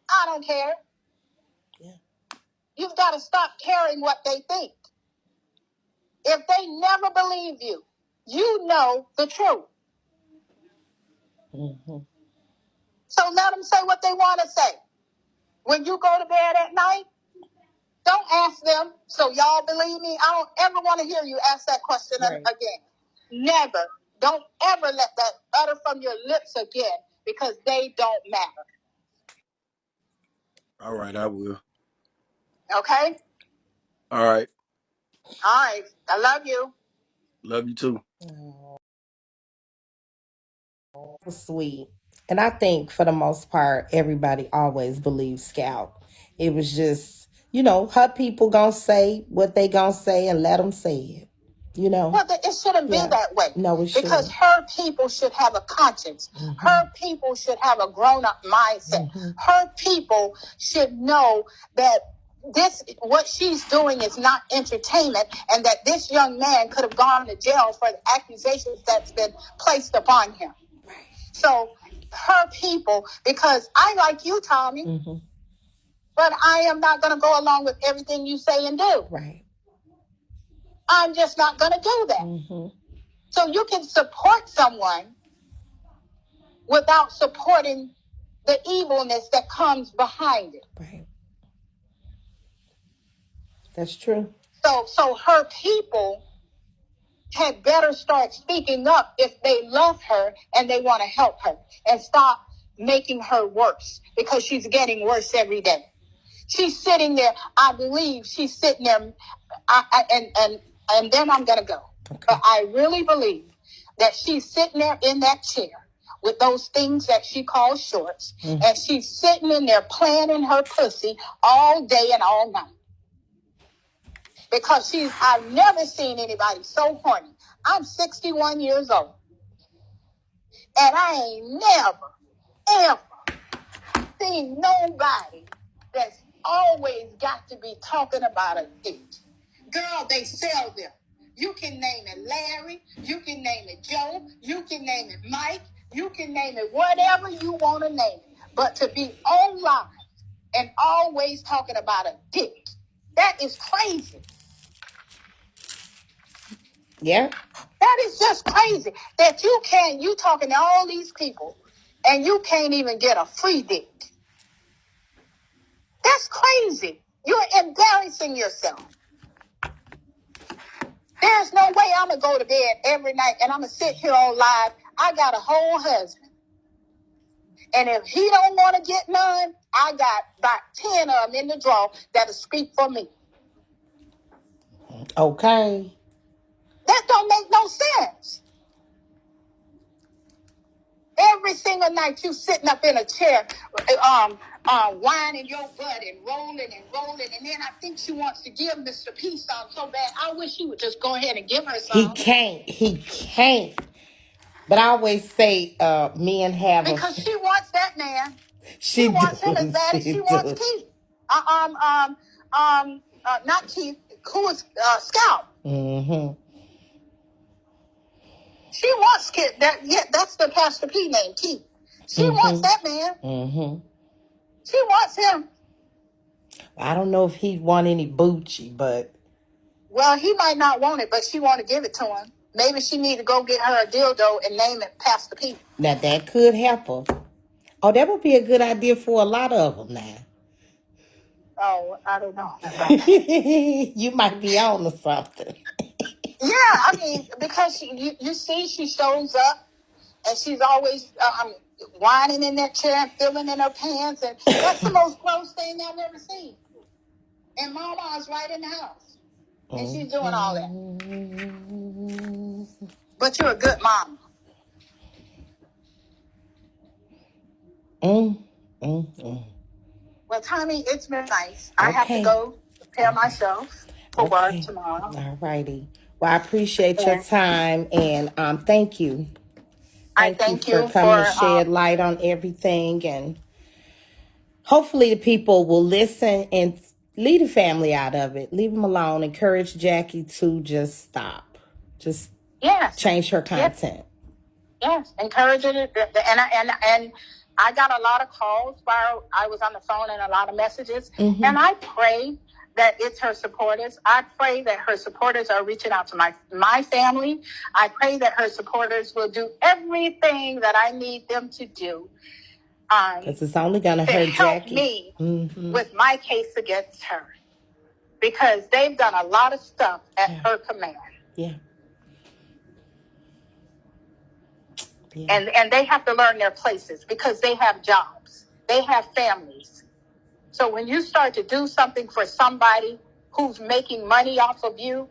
I don't care. Yeah. You've got to stop caring what they think. If they never believe you, you know the truth. So let them say what they want to say. When you go to bed at night, don't ask them, so y'all believe me? I don't ever want to hear you ask that question again. Never. Don't ever let that utter from your lips again, because they don't matter. All right, I will. Okay? All right. All right. I love you. Love you too. Sweet. And I think for the most part, everybody always believes Scout. It was just, her people gonna say what they gonna say and let them say it. You know? Well, it shouldn't be that way. No, it shouldn't. Because her people should have a conscience. Her people should have a grown-up mindset. Her people should know that what she's doing is not entertainment, and that this young man could have gone to jail for the accusations that's been placed upon him. So her people, because I like you, Tommy, but I am not going to go along with everything you say and do. Right. I'm just not going to do that. So you can support someone without supporting the evilness that comes behind it. Right. That's true. So her people had better start speaking up if they love her and they want to help her, and stop making her worse, because she's getting worse every day. She's sitting there. I believe she's sitting there. And then I'm going to go. Okay. But I really believe that she's sitting there in that chair with those things that she calls shorts. And she's sitting in there playing in her pussy all day and all night. Because I've never seen anybody so horny. I'm 61 years old. And I ain't never, ever seen nobody that's always got to be talking about a date. Girl, they sell them. You can name it Larry. You can name it Joe. You can name it Mike. You can name it whatever you want to name it. But to be online and always talking about a dick, that is crazy. Yeah. That is just crazy. That you talking to all these people and you can't even get a free dick. That's crazy. You're embarrassing yourself. There's no way I'm going to go to bed every night and I'm going to sit here on live. I got a whole husband. And if he don't want to get none, I got about 10 of them in the drawer that'll speak for me. Okay. That don't make no sense. Every single night you sitting up in a chair, whining your butt and rolling, and then I think she wants to give Mr. P some so bad. I wish he would just go ahead and give her some. He can't. But I always say, men have because she wants that man. She wants him as bad as she wants Keith. Not Keith. Who is Scout? She wants Keith. That's the Pastor P name, Keith. She wants that man. She wants him. I don't know if he'd want any Bucci, but... Well, he might not want it, but she want to give it to him. Maybe she need to go get her a dildo and name it Pastor P. Now, that could help her. Oh, that would be a good idea for a lot of them now. Oh, I don't know. You might be on to something. Yeah, I mean, because you see she shows up and she's always whining in that chair and feeling in her pants. And that's the most gross thing I've ever seen. And Mama's right in the house. And she's doing all that. But you're a good mom. Well, Tommy, it's been nice. I have to go prepare myself for work tomorrow. All righty. Well, I appreciate your time, and thank you. Thank you for coming to shed light on everything, and hopefully the people will listen and leave the family out of it. Leave them alone. Encourage Jackie to just stop. Just change her content. Yes, encouraging it, and I got a lot of calls while I was on the phone and a lot of messages, and I pray that it's her supporters. I pray that her supporters are reaching out to my family. I pray that her supporters will do everything that I need them to do. Because it's only going to hurt help Jackie. me with my case against her, because they've done a lot of stuff at her command. Yeah. And they have to learn their places because they have jobs. They have families. So when you start to do something for somebody who's making money off of you,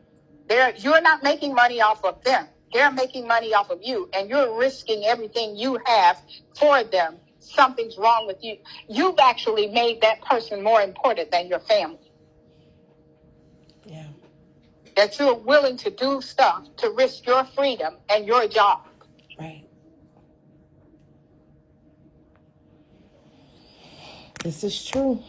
you're not making money off of them. They're making money off of you, and you're risking everything you have for them. Something's wrong with you. You've actually made that person more important than your family. Yeah. that you're willing to do stuff to risk your freedom and your job. Right. This is true.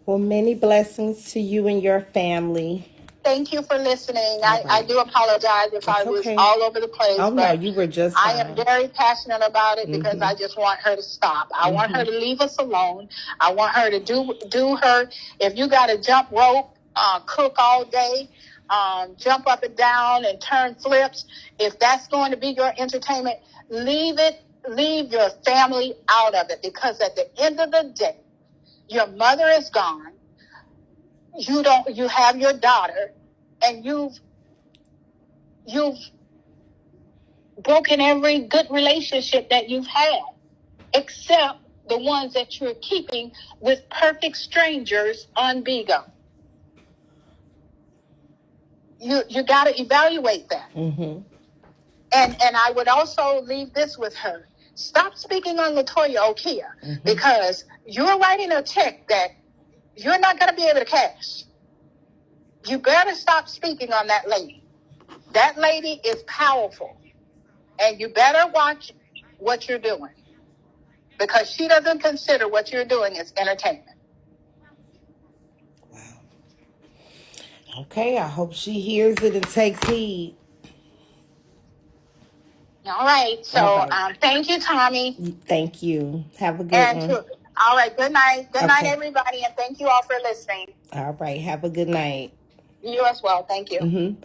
Well, many blessings to you and your family. Thank you for listening. I do apologize if I was all over the place. Oh, no, you were just fine. I am very passionate about it because I just want her to stop. I want her to leave us alone. I want her to do her. If you got to jump rope, cook all day, jump up and down and turn flips, if that's going to be your entertainment, leave it. Leave your family out of it, because at the end of the day, your mother is gone. You have your daughter, and you've broken every good relationship that you've had, except the ones that you're keeping with perfect strangers on Bigo. You got to evaluate that. And I would also leave this with her. Stop speaking on LaToya Okia, because you're writing a check that you're not going to be able to cash. You better stop speaking on that lady. That lady is powerful. And you better watch what you're doing, because she doesn't consider what you're doing as entertainment. Wow. Okay, I hope she hears it and takes heed. All right. So thank you, Tomi. Thank you. Have a good one. All right. Good night. Good night, everybody. And thank you all for listening. All right. Have a good night. You as well. Thank you. Bye.